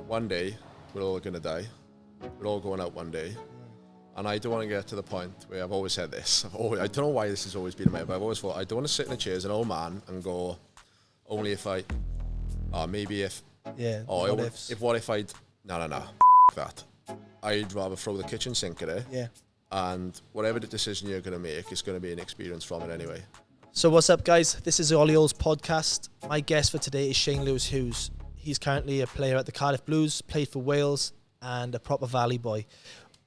one day we're all going to die. We're all going out one day. And I don't want to get to the point where I've always said this. I don't know why this has always been in my head, but I've always thought I don't want to sit in a chair as an old man and go, only if I, maybe if, what if I'd, no, that. I'd rather throw the kitchen sink at it. Yeah. And whatever the decision you're going to make, it's going to be an experience from it anyway. So what's up, guys? This is the Ollie Olds Podcast. My guest for today is Shane Lewis-Hughes. He's currently a player at the Cardiff Blues, played for Wales, and a proper Valley boy.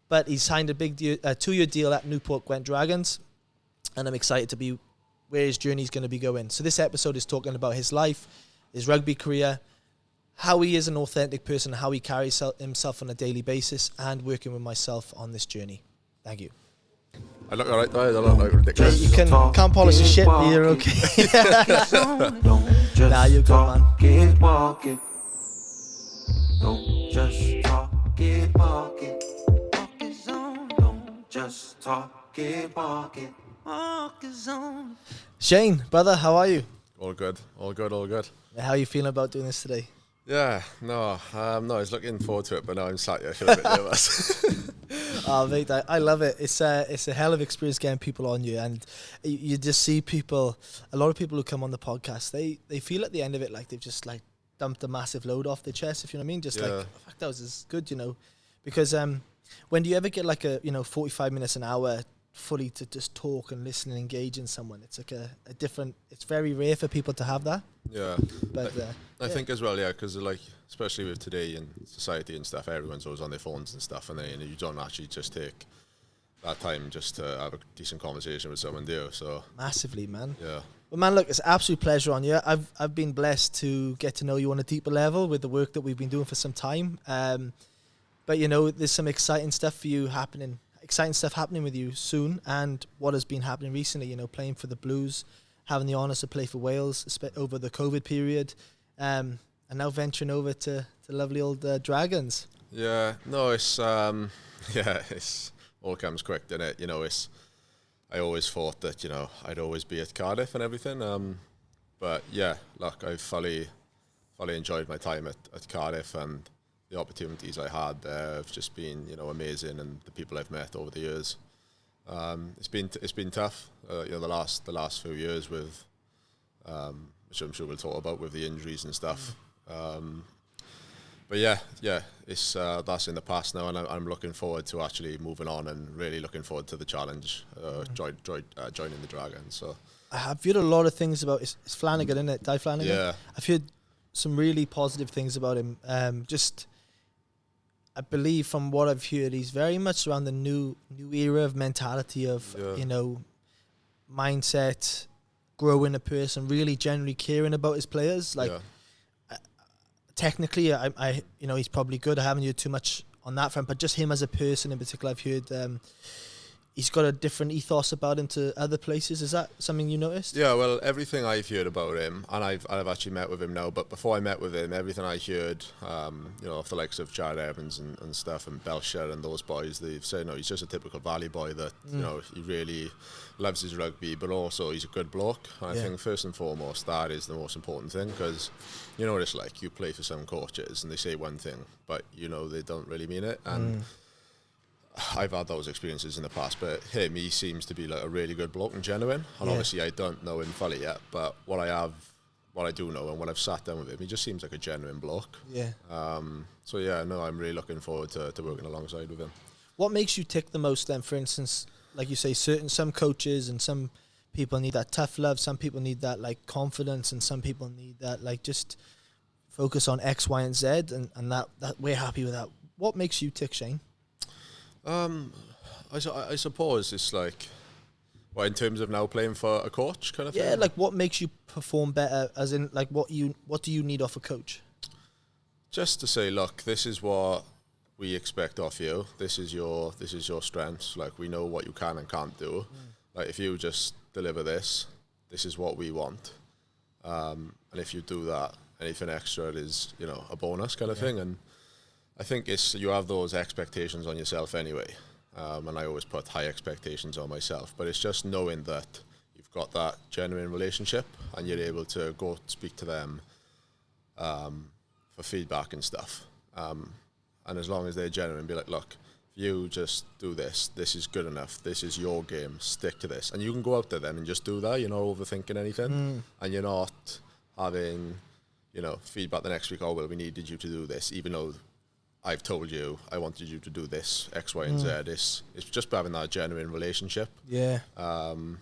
But he signed a big 2-year deal at Newport Gwent Dragons, and I'm excited to be where his journey is going to be going. So this episode is talking about his life, his rugby career, how he is an authentic person, how he carries himself on a daily basis, and working with myself on this journey. Thank you. I look alright though, I look like ridiculous. You can't polish your shit, but you're okay. Nah, you're good, man. Don't just talk it, walk it. Walk is on. Don't just talk it, walk it. Walk is on. Shane, brother, how are you? All good. How are you feeling about doing this today? Yeah, no, I was looking forward to it, but now I'm sat here, I feel a bit nervous. Oh, mate, I love it. It's a hell of experience getting people on you, and you just see people. A lot of people who come on the podcast, they feel at the end of it like they've just like dumped a massive load off their chest. If you know what I mean, just like fuck, that was as good, you know. Because when do you ever get like a 45 minutes an hour fully to just talk and listen and engage in someone? It's like a different. It's very rare for people to have that. Yeah, but I think as well, because like especially with today in society and stuff, everyone's always on their phones and stuff, and then you don't actually just take that time just to have a decent conversation with someone, do you? So massively, man. Yeah. Well, man, look, it's an absolute pleasure on you. I've been blessed to get to know you on a deeper level with the work that we've been doing for some time. But there's some exciting stuff for you happening. Exciting stuff happening with you soon, and what has been happening recently. Playing for the Blues, having the honours to play for Wales over the COVID period, and now venturing over to lovely old Dragons. Yeah, no, it's it's all comes quick, doesn't it? I always thought that I'd always be at Cardiff and everything. But yeah, look, I've fully enjoyed my time at Cardiff, and the opportunities I had there have just been amazing, and the people I've met over the years. It's been tough, the last few years with, which I'm sure we'll talk about with the injuries and stuff. But yeah, it's that's in the past now, and I'm looking forward to actually moving on, and really looking forward to the challenge, joining the Dragons. So I've heard a lot of things about it's Flanagan, isn't it? Di Flanagan. Yeah, I've heard some really positive things about him. I believe from what I've heard, he's very much around the new era of mentality of mindset, growing a person, really generally caring about his players. Technically, I he's probably good. I haven't heard too much on that front, but just him as a person in particular, I've heard he's got a different ethos about him to other places. Is that something you noticed? Yeah, well, everything I've heard about him, and I've actually met with him now, but before I met with him, everything I heard, of the likes of Jared Evans and stuff, and Belcher and those boys, they've said, he's just a typical Valley boy that, he really loves his rugby, but also he's a good bloke. And I think first and foremost, that is the most important thing, because, it's like you play for some coaches and they say one thing, but, they don't really mean it. And I've had those experiences in the past, but he seems to be like a really good bloke and genuine. And obviously I don't know him fully yet, but what I do know, and when I've sat down with him, he just seems like a genuine bloke. Yeah. I'm really looking forward to working alongside with him. What makes you tick the most then? For instance, like you say, some coaches and some people need that tough love, some people need that like confidence, and some people need that like just focus on X, Y, and Z, and that we're happy with that. What makes you tick, Shane? I suppose it's like, in terms of now playing for a coach kind of thing? Yeah, like what makes you perform better, as in like what do you need off a coach? Just to say, look, this is what we expect of you. This is your strengths. Like, we know what you can and can't do. Like, if you just deliver this is what we want. And if you do that, anything extra is, a bonus kind of thing. And I think you have those expectations on yourself anyway, and I always put high expectations on myself, but it's just knowing that you've got that genuine relationship and you're able to go speak to them for feedback and stuff. And as long as they're genuine, be like, look, you just do this. This is good enough. This is your game. Stick to this. And you can go out there then and just do that. You're not overthinking anything. And you're not having, feedback the next week, oh, well, we needed you to do this, even though I've told you I wanted you to do this, X, Y, and Z. It's just having that genuine relationship. Yeah. And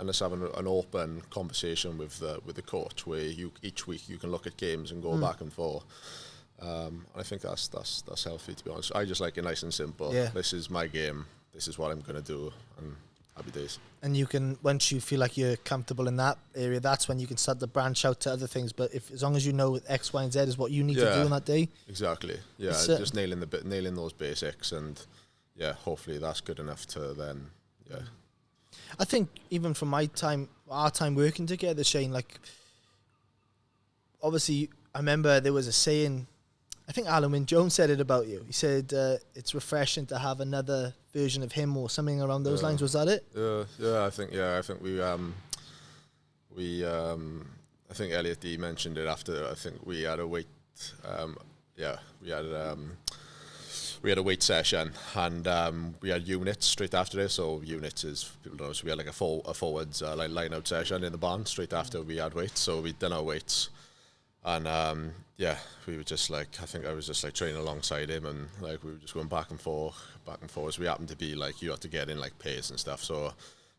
just having an open conversation with the coach where each week you can look at games and go back and forth. I think that's healthy, to be honest. I just like it nice and simple. Yeah. This is my game. This is what I'm going to do. And happy days. And you can, once you feel like you're comfortable in that area, that's when you can start to branch out to other things. But as long as you know X, Y, and Z is what you need to do on that day. Exactly. Yeah, just nailing those basics, and hopefully that's good enough to then. Yeah. I think even from our time working together, Shane, like obviously I remember there was a saying. I think Alan Wynne-Jones said it about you. He said it's refreshing to have another version of him or something around those lines. Was that it? I think I think Elliot D mentioned it after. I think we had a weight. We had a weight session, and we had units straight after it. So units is, people know, so we had like a forwards line out session in the barn straight after we had weights. So we'd done our weights. And we were just like, I think I was just like training alongside him, and like we were just going back and forth. So we happened to be like, you had to get in like pace and stuff. So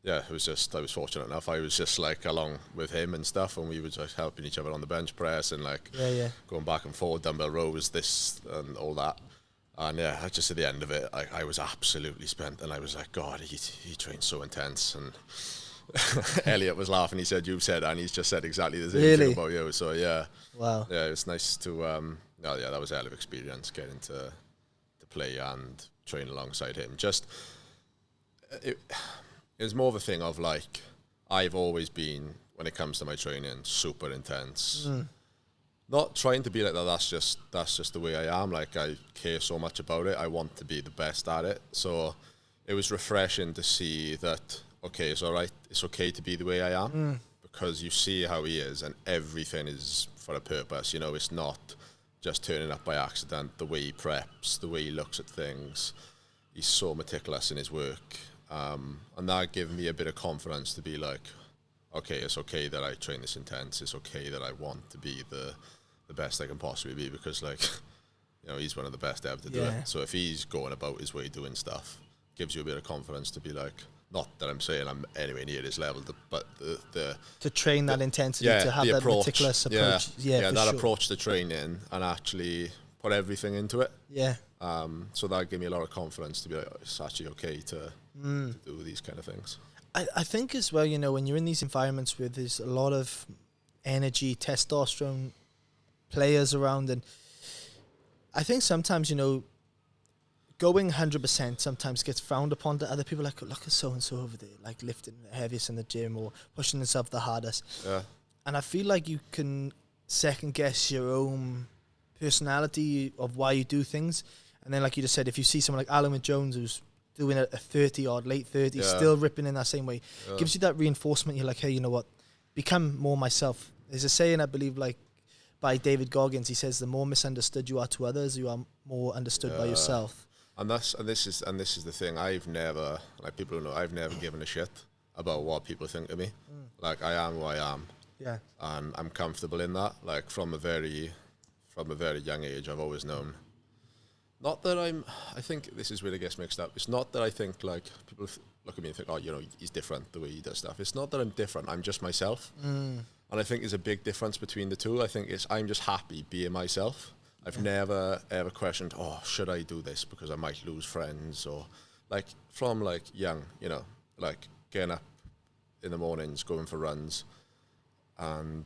I was fortunate enough. I was just like along with him and stuff, and we were just helping each other on the bench press and like going back and forth, dumbbell rows, this and all that. And I just at the end of it, I was absolutely spent, and I was like, God, he trains so intense. And Elliot was laughing. He said, "You've said," and he's just said exactly the same thing about you. So wow, it was nice to. That was a hell of an experience getting to play and train alongside him. Just it was more of a thing of like, I've always been, when it comes to my training, super intense. Not trying to be like that. That's just the way I am. Like, I care so much about it. I want to be the best at it. So it was refreshing to see that. Okay, it's all right. It's okay to be the way I am, because you see how he is, and everything is for a purpose. It's not just turning up by accident. The way he preps, the way he looks at things, he's so meticulous in his work, and that gave me a bit of confidence to be like, okay, it's okay that I train this intense. It's okay that I want to be the best I can possibly be, because like, he's one of the best ever to do it. So if he's going about his way doing stuff, gives you a bit of confidence to be like. Not that I'm saying I'm anywhere near his level, but to train that intensity, to have that meticulous approach, approach to training, and actually put everything into it. So that gave me a lot of confidence to be like, it's actually okay to do these kind of things. I think as well, when you're in these environments where there's a lot of energy, testosterone players around, and I think sometimes going 100% sometimes gets frowned upon to other people. Like, look at so-and-so over there, like lifting the heaviest in the gym or pushing themselves the hardest. And I feel like you can second guess your own personality of why you do things. And then, like you just said, if you see someone like Alan Wynne-Jones who's doing a 30-odd, late 30s, still ripping in that same way, gives you that reinforcement. You're like, hey, you know what? Become more myself. There's a saying, I believe, like by David Goggins. He says, the more misunderstood you are to others, you are more understood by yourself. And this is the thing. I've never, like people who know, I've never given a shit about what people think of me. Like, I am who I am. And I'm comfortable in that. Like, from a very young age, I've always known. Not that I think this is where it gets mixed up. It's not that I think, like, people look at me and think, oh, he's different the way he does stuff. It's not that I'm different. I'm just myself. And I think there's a big difference between the two. I think I'm just happy being myself. I've never ever questioned, oh, should I do this because I might lose friends, or like from like young, like getting up in the mornings, going for runs, and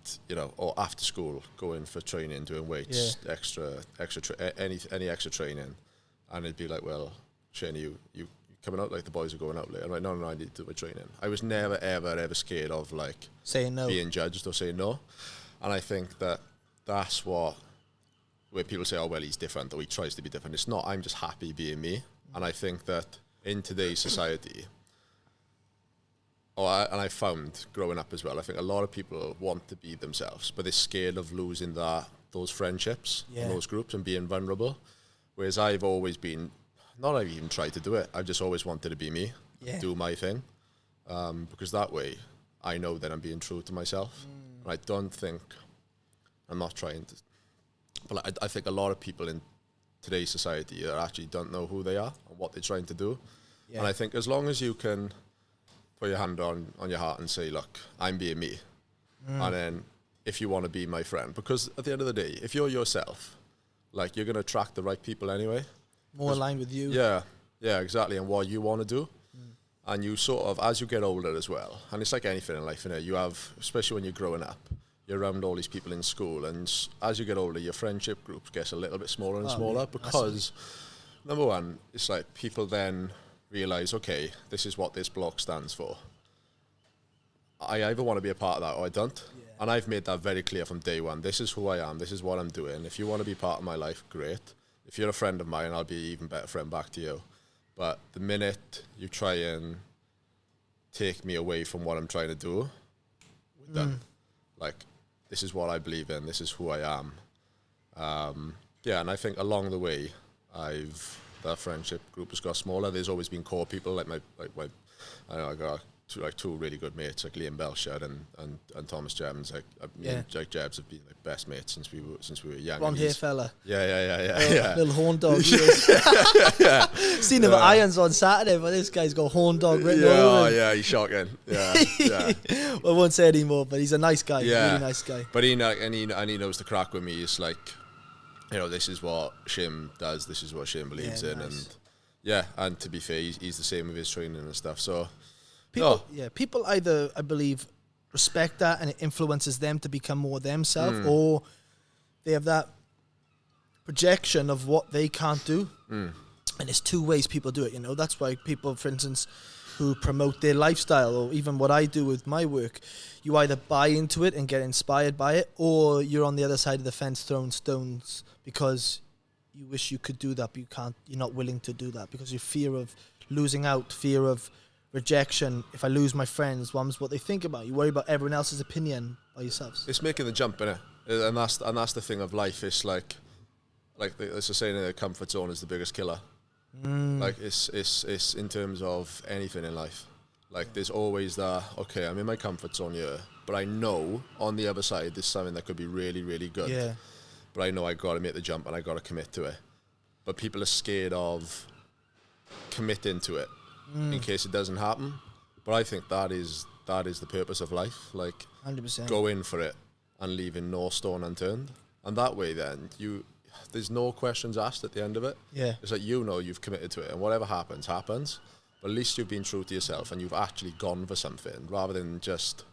or after school going for training, doing weights, any extra training, and it'd be like, well, Shane, you coming out? Like, the boys are going out later. I'm like, no, I need to do my training. I was never ever scared of like saying no, being judged or saying no, and I think that's what. Where people say, oh, well, he's different, or he tries to be different. It's not. I'm just happy being me. And I think that in today's society, and I found growing up as well, I think a lot of people want to be themselves, but they're scared of losing that those friendships Yeah. and those groups and being vulnerable. Whereas I've always been, not I've even tried to do it, I've just always wanted to be me, do my thing. Because that way I know that I'm being true to myself. And I don't think, I'm not trying to, but I think a lot of people in today's society that actually don't know who they are and what they're trying to do. Yeah. And I think as long as you can put your hand on your heart and say, look, I'm being me. And then if you want to be my friend, because at the end of the day, if you're yourself, like, you're going to attract the right people anyway. More aligned with you. Yeah, exactly. And what you want to do. And you sort of, as you get older as well, and it's like anything in life, you have, especially when you're growing up, you're around all these people in school, and as you get older, your friendship group gets a little bit smaller and smaller, because, number one, it's like people then realise, okay, this is what this block stands for. I either want to be a part of that or I don't. Yeah. And I've made that very clear from day one. This is who I am. This is what I'm doing. If you want to be part of my life, great. If you're a friend of mine, I'll be an even better friend back to you. But the minute you try and take me away from what I'm trying to do, we're done. Like, this is what I believe in. This is who I am. And I think along the way, that friendship group has got smaller. There's always been core people I got two really good mates, like Liam Belshad and Thomas Jevons. Me and Jake Jebs have been like best mates since we were young. Blonde hair fella. Yeah. Little horn dog. Seen him at Irons on Saturday, but this guy's got horn dog written over him. Yeah, he's shocking. Yeah. Well, I won't say anymore, but he's a nice guy. Really nice guy. But he knows the crack with me. It's like, this is what Shane does. This is what Shane believes in, nice. And to be fair, he's the same with his training and stuff. So. People either, I believe, respect that and it influences them to become more themselves, or they have that projection of what they can't do. And it's two ways people do it, That's why people, for instance, who promote their lifestyle, or even what I do with my work, you either buy into it and get inspired by it, or you're on the other side of the fence throwing stones because you wish you could do that, but you can't. You're not willing to do that because you fear of losing out, fear of rejection. If I lose my friends, what they think about you. Worry about everyone else's opinion by yourselves. It's making the jump, innit? And that's the thing of life. It's like it's the saying, the comfort zone is the biggest killer. Like it's in terms of anything in life. Like there's always that, okay, I'm in my comfort zone here, but I know on the other side there's something that could be really, really good. Yeah. But I know I got to make the jump and I got to commit to it. But people are scared of committing to it in case it doesn't happen. But I think that is the purpose of life. Like 100%. Go in for it and leaving no stone unturned. And that way then there's no questions asked at the end of it. Yeah. It's like you've committed to it, and whatever happens, happens. But at least you've been true to yourself and you've actually gone for something, rather than just,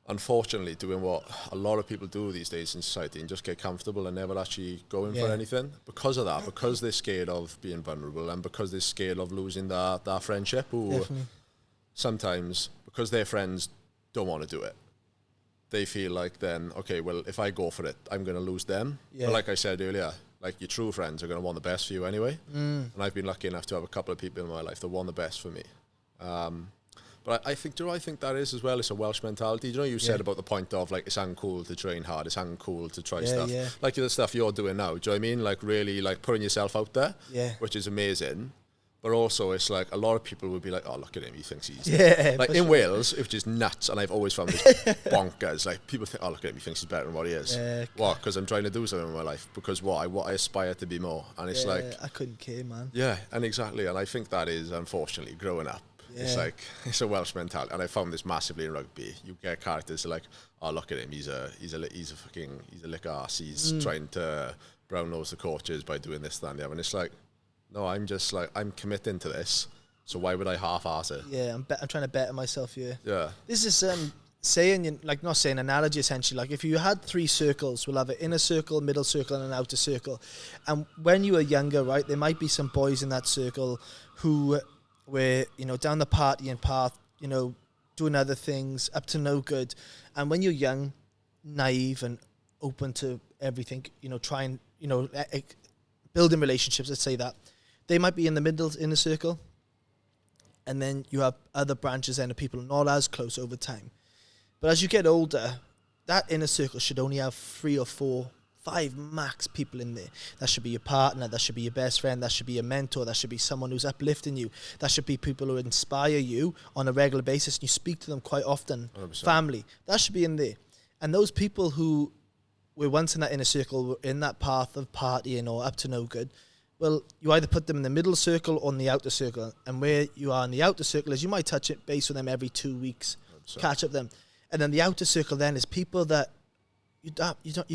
unfortunately, doing what a lot of people do these days in society and just get comfortable and never actually going for anything. Because of that, because they're scared of being vulnerable and because they're scared of losing that friendship, or sometimes because their friends don't want to do it. They feel like then, okay, well, if I go for it, I'm going to lose them. Yeah. But like I said earlier, like your true friends are going to want the best for you anyway. And I've been lucky enough to have a couple of people in my life that want the best for me. But I think that is as well, it's a Welsh mentality. You said about the point of like, it's uncool to train hard, it's uncool to try stuff. Yeah. Like the stuff you're doing now, do you know what I mean? Like really like putting yourself out there, which is amazing. But also, it's like a lot of people would be like, "Oh, look at him! He thinks he's like in Wales, which is nuts." And I've always found this bonkers. Like people think, "Oh, look at him! He thinks he's better than what he is." What? Because I'm trying to do something in my life. Because what I aspire to be more. And it's like I couldn't care, man. Yeah, and exactly. And I think that is unfortunately growing up. It's like it's a Welsh mentality, and I found this massively in rugby. You get characters like, "Oh, look at him! He's a lick arse. He's trying to brown nose the coaches by doing this, that, and the other." And it's like, no, I'm just like, I'm committing to this, so why would I half-ass it? Yeah, I'm trying to better myself here. Yeah. This is analogy essentially. Like if you had 3 circles, we'll have an inner circle, middle circle, and an outer circle. And when you were younger, right, there might be some boys in that circle who were, down the partying path, doing other things, up to no good. And when you're young, naive, and open to everything, trying, building relationships, let's say that, they might be in the middle, inner circle, and then you have other branches then of people not as close over time. But as you get older, that inner circle should only have 3 or 4 5 max people in there. That should be your partner, that should be your best friend, that should be your mentor, that should be someone who's uplifting you, that should be people who inspire you on a regular basis, and you speak to them quite often. 100%. Family, that should be in there. And those people who were once in that inner circle, were in that path of partying or up to no good, well, you either put them in the middle circle or in the outer circle. And where you are in the outer circle is you might touch it base with them every 2 weeks, 100%. catch up them. And then the outer circle then is people that you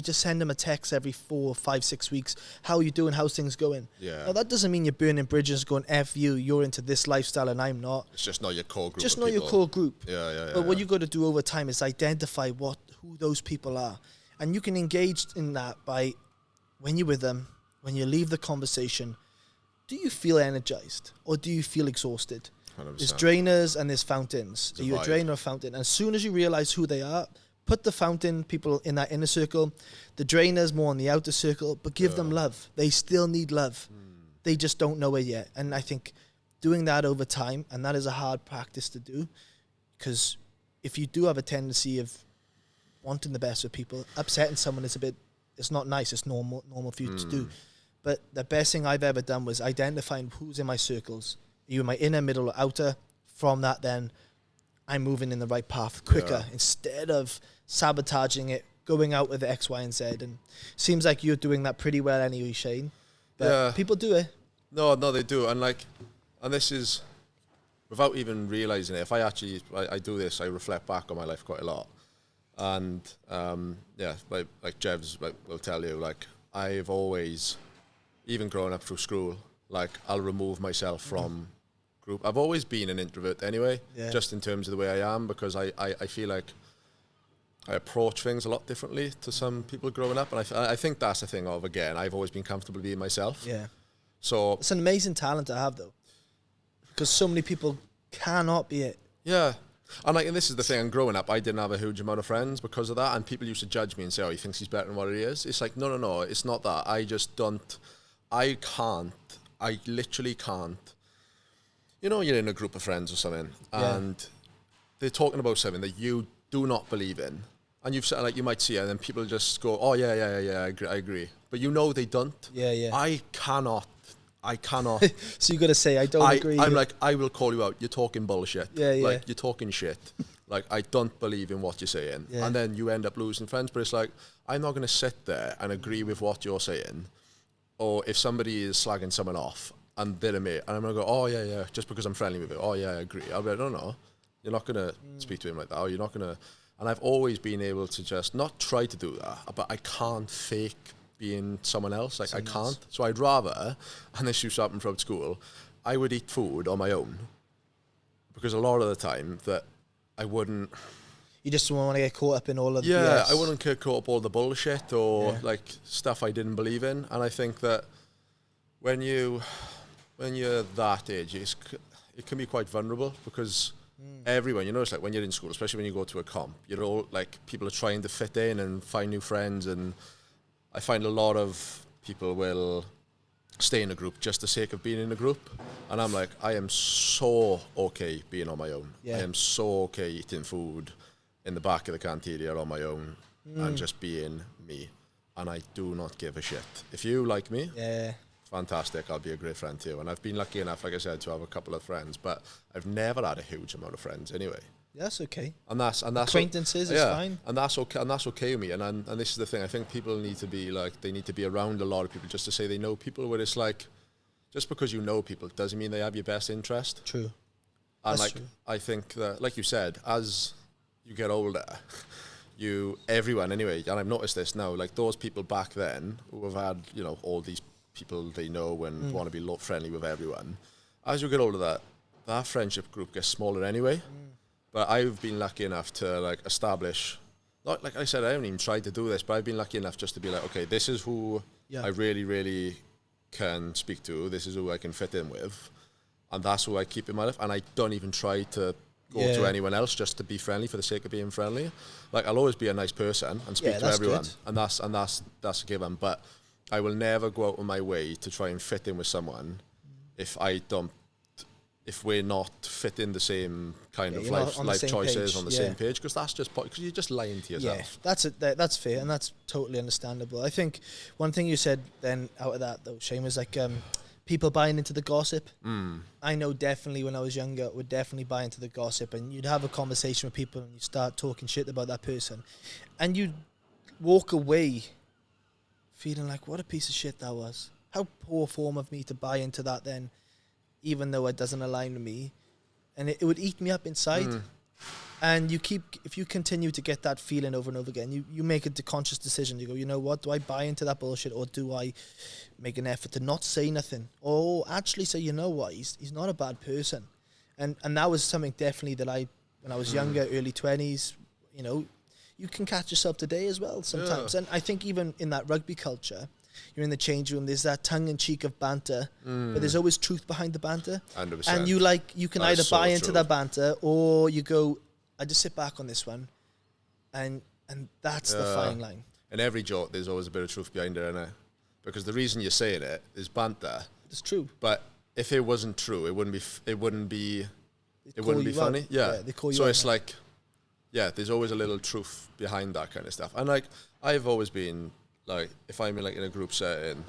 just send them a text every 4, 5, 6 weeks. How are you doing? How's things going? Yeah. Now, that doesn't mean you're burning bridges going, F you, you're into this lifestyle and I'm not. It's just not your core group. Just of not your people. core group. Yeah. But what you got to do over time is identify who those people are. And you can engage in that by, when you're with them, when you leave the conversation, do you feel energized or do you feel exhausted? 100%. There's drainers and there's fountains. It's a Are you a vibe. drainer or fountain? And as soon as you realize who they are, put the fountain people in that inner circle, the drainers more in the outer circle, but give them love. They still need love. They just don't know it yet. And I think doing that over time, and that is a hard practice to do, because if you do have a tendency of wanting the best for people, upsetting someone is it's not nice. It's normal for you to do. But the best thing I've ever done was identifying who's in my circles. Are you in my inner, middle, or outer? From that, then I'm moving in the right path quicker instead of sabotaging it, going out with the X, Y, and Z. And seems like you're doing that pretty well anyway, Shane. But people do it. No, they do. And this is, without even realizing it, if I do this, I reflect back on my life quite a lot. And, like Jevs will tell you, I've always, even growing up through school, I'll remove myself from group. I've always been an introvert anyway, just in terms of the way I am, because I feel like I approach things a lot differently to some people growing up. And I think that's the thing of, again, I've always been comfortable being myself. Yeah. So it's an amazing talent to have, though, because so many people cannot be it. Yeah. And this is the thing, and growing up, I didn't have a huge amount of friends because of that, and people used to judge me and say, oh, he thinks he's better than what he is. It's like, no, it's not that. I literally can't. You know, you're in a group of friends or something, and they're talking about something that you do not believe in, and you've said, you might see it, and then people just go, oh, yeah, I agree. But you know they don't. Yeah. I cannot. So you got to say, I don't agree. I'm like, I will call you out. You're talking bullshit. Yeah. You're talking shit. I don't believe in what you're saying. Yeah. And then you end up losing friends. But it's I'm not going to sit there and agree with what you're saying. Or if somebody is slagging someone off and they're a mate, and I'm going to go, oh, yeah, just because I'm friendly with it. Oh, yeah, I agree. I'll be like, no. You're not going to speak to him like that. Or you're not going to. And I've always been able to just not try to do that, but I can't fake being someone else. I can't. So I'd rather, and this used to happen throughout school, I would eat food on my own, because a lot of the time that I wouldn't. You just don't want to get caught up in all of the BS. I wouldn't get caught up all the bullshit or stuff I didn't believe in. And I think that when you're that age, it can be quite vulnerable, because everyone, it's when you're in school, especially when you go to a comp, you're all people are trying to fit in and find new friends, and I find a lot of people will stay in a group just for the sake of being in a group. And I'm like, I am so okay being on my own. Yeah. I am so okay eating food in the back of the cantina on my own and just being me. And I do not give a shit. If you like me, fantastic, I'll be a great friend to you. And I've been lucky enough, like I said, to have a couple of friends, but I've never had a huge amount of friends anyway. That's okay. And that's acquaintances is fine. And that's okay with me. And this is the thing. I think people need to be they need to be around a lot of people just to say they know people. Where it's just because you know people doesn't mean they have your best interest. True. And that's true. I think that, like you said, as you get older, everyone anyway. And I've noticed this now. Those people back then who have had all these people they know and want to be friendly with everyone. As you get older, that friendship group gets smaller anyway. But I've been lucky enough to establish, like I said, I haven't even tried to do this, but I've been lucky enough just to be okay, this is who I really, really can speak to. This is who I can fit in with. And that's who I keep in my life. And I don't even try to go to anyone else just to be friendly for the sake of being friendly. I'll always be a nice person and speak to everyone. Good. And that's a given. But I will never go out of my way to try and fit in with someone if I don't if we're not fitting the same kind of you're not on the life same choices page, on the yeah. same page, because because you're just lying to yourself. Yeah, that's it. That's fair, and that's totally understandable. I think one thing you said then out of that though, Shane, was like people buying into the gossip. I know definitely when I was younger, would definitely buy into the gossip, and you'd have a conversation with people and you start talking shit about that person, and you'd walk away feeling like, what a piece of shit that was. How poor form of me to buy into that then, even though it doesn't align with me. And it would eat me up inside. And if you continue to get that feeling over and over again, you make a conscious decision. You go, you know what, do I buy into that bullshit, or do I make an effort to not say nothing, or actually say, you know what, he's not a bad person. And that was something definitely that when I was younger, early 20s, you know, you can catch yourself today as well sometimes. And I think even in that rugby culture, you're in the change room, there's that tongue-in-cheek of banter, but there's always truth behind the banter. 100%. And you can either buy into that banter, or you go, I just sit back on this one, and that's the fine line. In every joke, there's always a bit of truth behind it, innit? Because the reason you're saying it is banter. It's true. But if it wasn't true, it wouldn't be funny. Out. Yeah. They call you so out, it's like, yeah, there's always a little truth behind that kind of stuff. And like, I've always been like, if I'm in a group setting,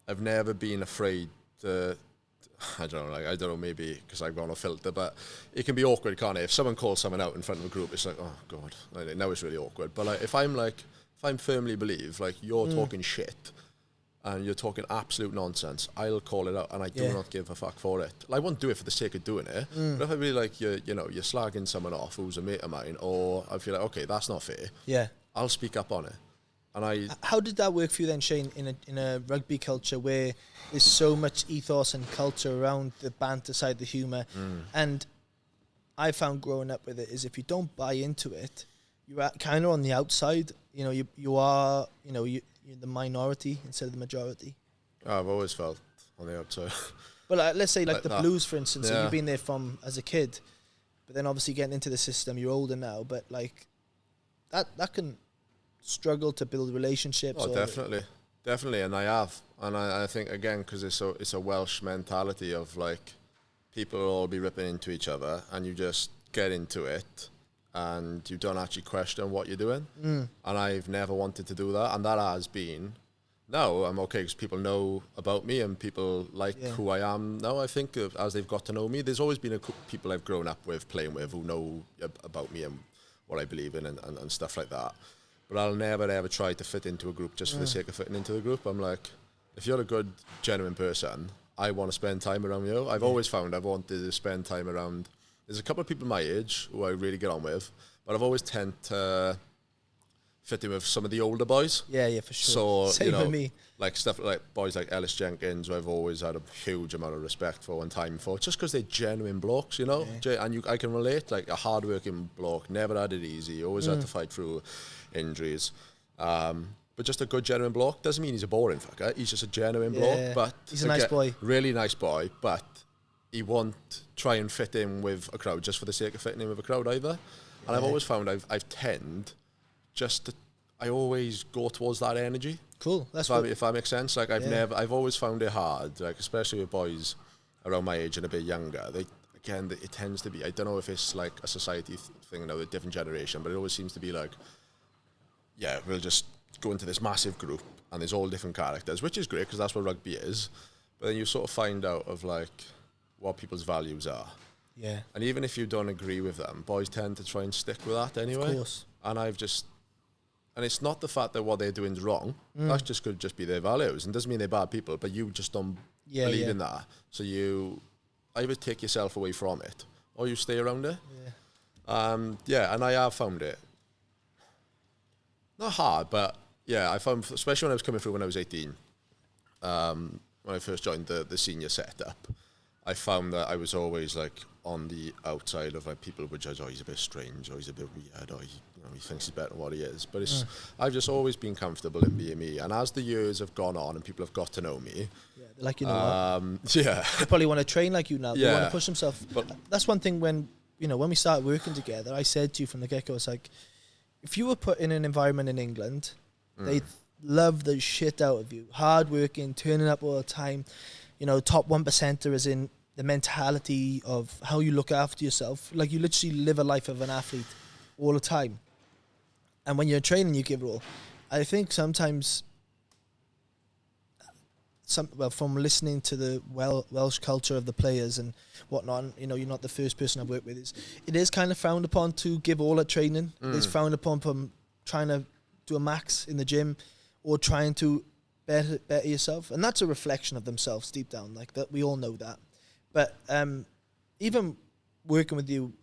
I've never been afraid to, I don't know, maybe because I've gone off filter, but it can be awkward, can't it? If someone calls someone out in front of a group, it's like, oh God, like, now it's really awkward. But like, if I firmly believe, like, you're talking shit and you're talking absolute nonsense, I'll call it out, and I do not give a fuck for it. Like, I won't do it for the sake of doing it. But if I really like, you're slagging someone off who's a mate of mine, or I feel like, okay, that's not fair. Yeah. I'll speak up on it. And how did that work for you then, Shane, in a rugby culture where there's so much ethos and culture around the banter side, the humour, and I found growing up with it is if you don't buy into it, you're kind of on the outside. You know, you're the minority instead of the majority. I've always felt on the outside. Well, let's say like the that. Blues, for instance. So you've been there from as a kid, but then obviously getting into the system, you're older now. But like that can struggle to build relationships. Oh, definitely, and I have, and I think again because it's a Welsh mentality of like people will all be ripping into each other, and you just get into it, and you don't actually question what you're doing. And I've never wanted to do that, and that has been. No, I'm okay because people know about me and people like who I am now. I think as they've got to know me, there's always been people I've grown up with, playing with, who know about me and what I believe in and stuff like that. But I'll never ever try to fit into a group just for the sake of fitting into the group. I'm like, if you're a good, genuine person, I want to spend time around you. I've always found I've wanted to spend time around. There's a couple of people my age who I really get on with, but I've always tend to fit in with some of the older boys. Yeah, for sure. So, Same with me. Like stuff like boys like Ellis Jenkins, who I've always had a huge amount of respect for and time for, just because they're genuine blokes, and I can relate, like a hard-working bloke, never had it easy, always had to fight through injuries. But just a good, genuine bloke. Doesn't mean he's a boring fucker. He's just a genuine bloke. But he's a nice boy. Really nice boy, but he won't try and fit in with a crowd just for the sake of fitting in with a crowd either. And I've always found I've tend just to, I always go towards that energy. Cool. That's if that makes sense. Like I've always found it hard, like especially with boys around my age and a bit younger. It tends to be, I don't know if it's like a society thing, a different generation, but it always seems to be like, we'll just go into this massive group and there's all different characters, which is great because that's what rugby is. But then you sort of find out of like what people's values are. Yeah. And even if you don't agree with them, boys tend to try and stick with that anyway. Of course. And it's not the fact that what they're doing is wrong. That just could just be their values. And doesn't mean they're bad people, but you just don't believe in that. So you either take yourself away from it or you stay around it. Yeah. And I have found it not hard, but I found, especially when I was coming through when I was 18, when I first joined the senior setup, I found that I was always like on the outside of like people would judge, he's a bit strange, or he's a bit weird, or he thinks he's better than what he is. But I've just always been comfortable in being me. And as the years have gone on and people have got to know me, they're like, they probably want to train like you now. They want to push themselves. But that's one thing when we started working together, I said to you from the get-go, it's like, if you were put in an environment in England, they'd love the shit out of you. Hard working, turning up all the time. Top 1%er as in, the mentality of how you look after yourself. Like, you literally live a life of an athlete all the time. And when you're training, you give it all. I think sometimes, from listening to the Welsh culture of the players and whatnot, and, you're not the first person I've worked with, it is kind of frowned upon to give all at training. It's frowned upon from trying to do a max in the gym or trying to better yourself. And that's a reflection of themselves deep down, like that. We all know that. But even working with you,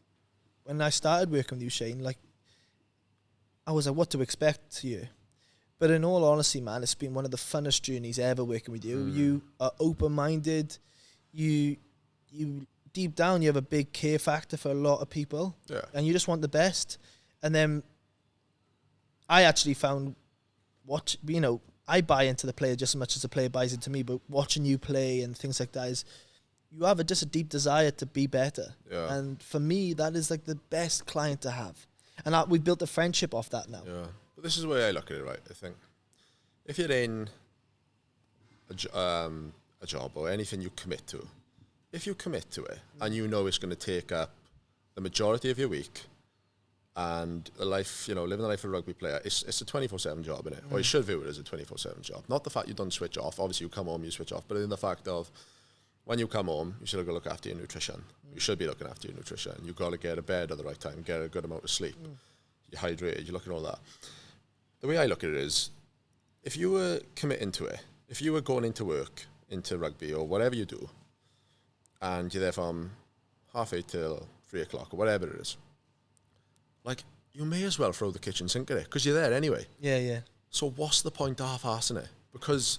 when I started working with you, Shane, like, I was like, what to expect here? But in all honesty, man, it's been one of the funnest journeys ever working with you. You are open-minded. You deep down, you have a big care factor for a lot of people. Yeah. And you just want the best. And then I actually found I buy into the player just as much as the player buys into me, but watching you play and things like that is, you have just a deep desire to be better. Yeah. And for me, that is like the best client to have. And we built a friendship off that now. Yeah. But this is the way I look at it, right? I think if you're in a job or anything you commit to, if you commit to it and you know it's going to take up the majority of your week and a life, living the life of a rugby player, it's a 24/7 job, innit? Or you should view it as a 24/7 job. Not the fact you don't switch off. Obviously, you come home, you switch off. But in the fact of, when you come home, you should go look after your nutrition. You should be looking after your nutrition. You've got to get to bed at the right time, get a good amount of sleep. You're hydrated, you look at all that. The way I look at it is, if you were committing to it, if you were going into work, into rugby or whatever you do, and you're there from 8:30 till 3 o'clock or whatever it is, like, you may as well throw the kitchen sink at it because you're there anyway. Yeah. So what's the point of half-assing it? Because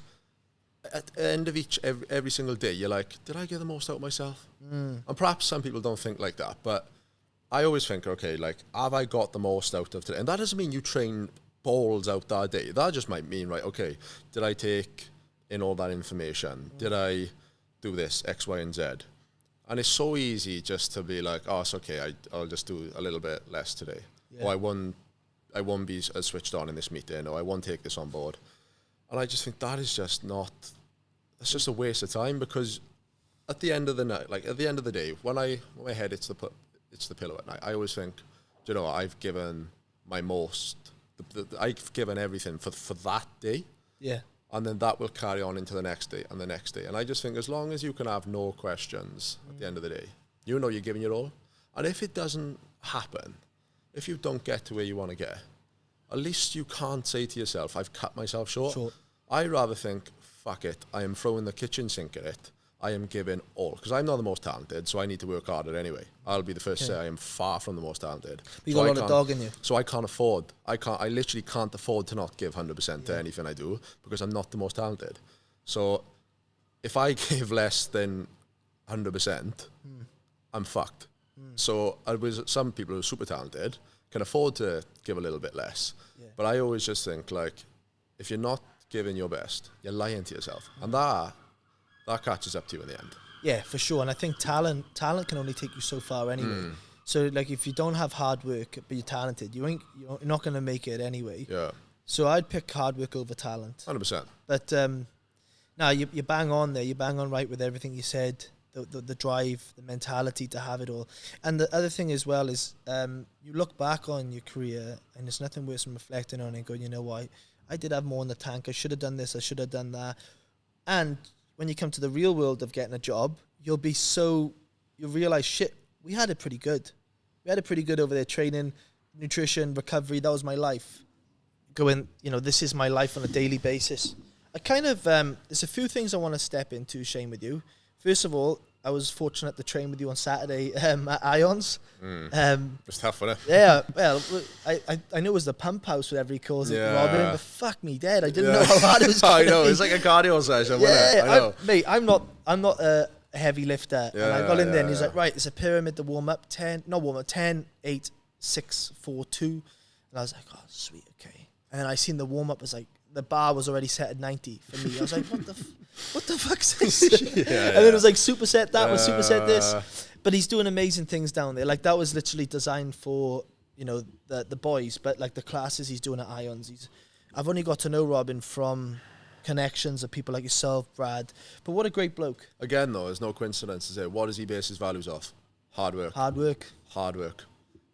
at the end of every single day, you're like, did I get the most out of myself? And perhaps some people don't think like that, but I always think, okay, like, have I got the most out of today? And that doesn't mean you train balls out that day. That just might mean, right, okay, did I take in all that information? Did I do this, X, Y, and Z? And it's so easy just to be like, oh, it's okay, I'll just do a little bit less today. Yeah. Or I won't be as switched on in this meeting, or I won't take this on board. And I just think that is just not, that's just a waste of time, because at the end of the night, like at the end of the day, when my head hits the pillow at night, I always think, I've given my most, I've given everything for that day. Yeah. And then that will carry on into the next day and the next day. And I just think as long as you can have no questions at the end of the day, you're giving your all. And if it doesn't happen, if you don't get to where you want to get, at least you can't say to yourself, I've cut myself short. I rather think, fuck it, I am throwing the kitchen sink at it. I am giving all, because I'm not the most talented, so I need to work harder anyway. I'll be the first to say I am far from the most talented. But you got a lot of dog in you. So I literally can't afford to not give 100% to anything I do, because I'm not the most talented. So if I give less than 100%, I'm fucked. So some people who are super talented can afford to give a little bit less. Yeah. But I always just think, like, if you're not giving your best, you're lying to yourself. And that catches up to you in the end. Yeah, for sure. And I think talent can only take you so far anyway. So, like, if you don't have hard work but you're talented, you're not going to make it anyway. Yeah. So I'd pick hard work over talent. 100%. But no, you bang on there. You bang on right with everything you said. The drive, the mentality to have it all. And the other thing as well is you look back on your career and there's nothing worse than reflecting on it and going, you know what, I did have more in the tank. I should have done this. I should have done that. And when you come to the real world of getting a job, you'll realize, shit, we had it pretty good. We had it pretty good over there, training, nutrition, recovery. That was my life. Going, this is my life on a daily basis. I kind of, there's a few things I want to step into, Shane, with you. First of all, I was fortunate to train with you on Saturday at Ions. It's tough, wasn't it? Yeah, well, I know it was the pump house, whatever he calls it, Robin, but fuck me dead. I didn't know how hard it was. I know, it's like a cardio session, wasn't it? I know. Mate, I'm not a heavy lifter. And I got in there and he's like, right, it's a pyramid to warm up, 10, 8, 6, 4, 2. And I was like, oh, sweet, okay. And then I seen the warm up was like, the bar was already set at 90 for me. I was like, what the fuck's this? And then it was like superset that, was superset this. But he's doing amazing things down there. Like, that was literally designed for, the boys, but like the classes he's doing at Ions. I've only got to know Robin from connections of people like yourself, Brad. But what a great bloke. Again, though, there's no coincidence, is it? What does he base his values off? Hard work. Hard work. Hard work.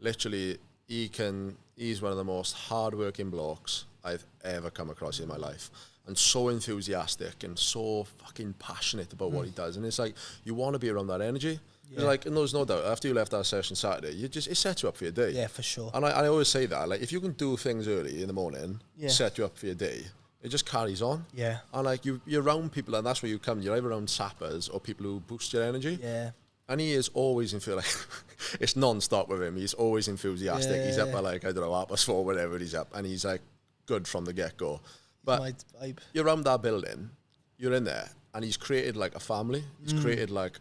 Literally, he's one of the most hard-working blokes I've ever come across in my life. And so enthusiastic and so fucking passionate about what he does. And it's like, you want to be around that energy. Yeah. Like, and there's no doubt, after you left that session Saturday, it sets you up for your day. Yeah, for sure. And I always say that, like, if you can do things early in the morning, set you up for your day, it just carries on. Yeah. And like, you're around people, and that's where you come. You're either around sappers or people who boost your energy. Yeah. And he is always like, it's non-stop with him. He's always enthusiastic. Yeah. He's up at like, I don't know, 4:30, whatever he's up. And he's like, good from the get-go. But my vibe. You're around that building, you're in there, and he's created like a family. He's created like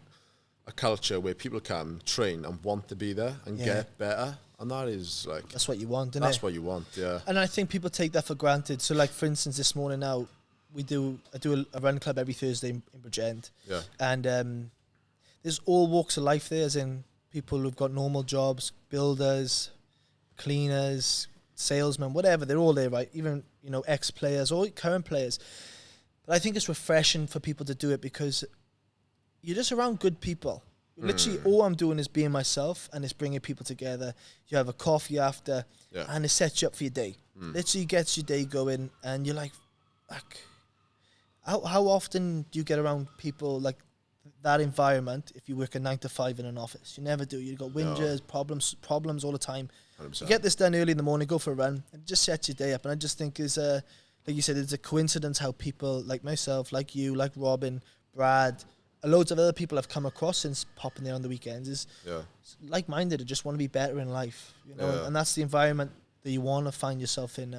a culture where people can train and want to be there and get better. And that is like... That's what you want, isn't it? That's what you want, yeah. And I think people take that for granted. So like, for instance, this morning now, I do a run club every Thursday in Bridgend. Yeah. And there's all walks of life there, as in people who've got normal jobs, builders, cleaners, salesmen, whatever, they're all there, right? Even, ex-players or current players. But I think it's refreshing for people to do it because you're just around good people. Literally, all I'm doing is being myself, and it's bringing people together. You have a coffee after, and it sets you up for your day. Literally gets your day going, and you're like, fuck. How often do you get around people like that environment if you work a 9 to 5 in an office? You never do. You've got whingers, problems all the time. 100%. You get this done early in the morning, go for a run, and it just sets your day up. And I just think is like you said, it's a coincidence how people like myself, like you, like Robin, Brad, loads of other people I've come across since popping there on the weekends is like-minded and just want to be better in life, and that's the environment that you want to find yourself in.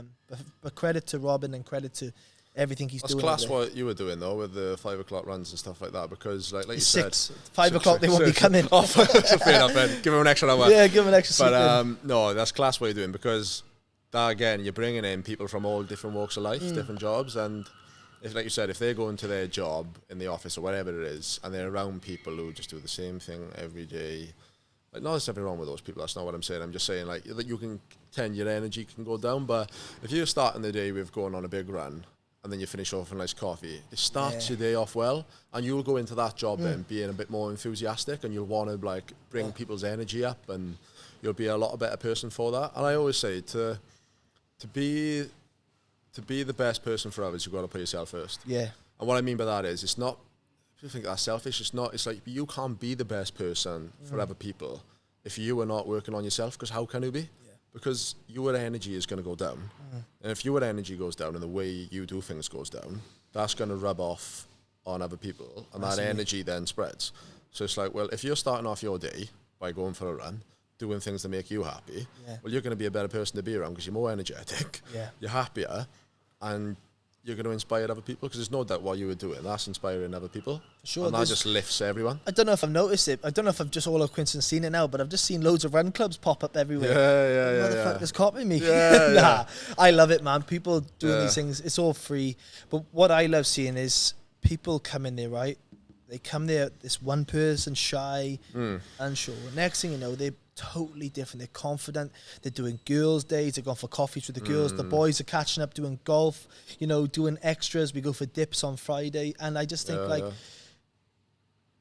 But credit to Robin and credit to everything he's doing. That's class what you were doing though with the 5 o'clock runs and stuff like that, because like you said, 5 o'clock they won't be coming. Oh, so fair enough, man. Give him an extra hour. Yeah, give him an extra. But no, that's class what you're doing, because that again, you're bringing in people from all different walks of life, different jobs, and if, like you said, if they go into their job in the office or whatever it is, and they're around people who just do the same thing every day, like, no, there's nothing wrong with those people. That's not what I'm saying. I'm just saying, like, that you can tend your energy can go down, but if you're starting the day with going on a big run, and then you finish off with a nice coffee, it starts your day off well, and you'll go into that job then being a bit more enthusiastic, and you'll want to like bring people's energy up, and you'll be a lot better person for that. And I always say to be the best person for others, you've got to put yourself first. Yeah. And what I mean by that is, it's not, people think that's selfish, it's like you can't be the best person for other people if you are not working on yourself, because how can you be? Because your energy is going to go down. And if your energy goes down and the way you do things goes down, that's going to rub off on other people, and that energy then spreads. So it's like, well, if you're starting off your day by going for a run, doing things that make you happy, well, you're going to be a better person to be around because you're more energetic, you're happier, and you're going to inspire other people, because there's no doubt what you were doing, that's inspiring other people. Sure, and that just lifts everyone. I don't know if I've noticed it. I don't know if I've just all of coincidence seen it now, but I've just seen loads of run clubs pop up everywhere. Yeah. Motherfuckers copying me. Nah, I love it, man. People doing these things, it's all free. But what I love seeing is people come in there, right? They come there, this one person, shy, unsure. Next thing you know, they're totally different. They're confident. They're doing girls' days. They're going for coffees with the girls. The boys are catching up, doing golf, doing extras. We go for dips on Friday. And I just think,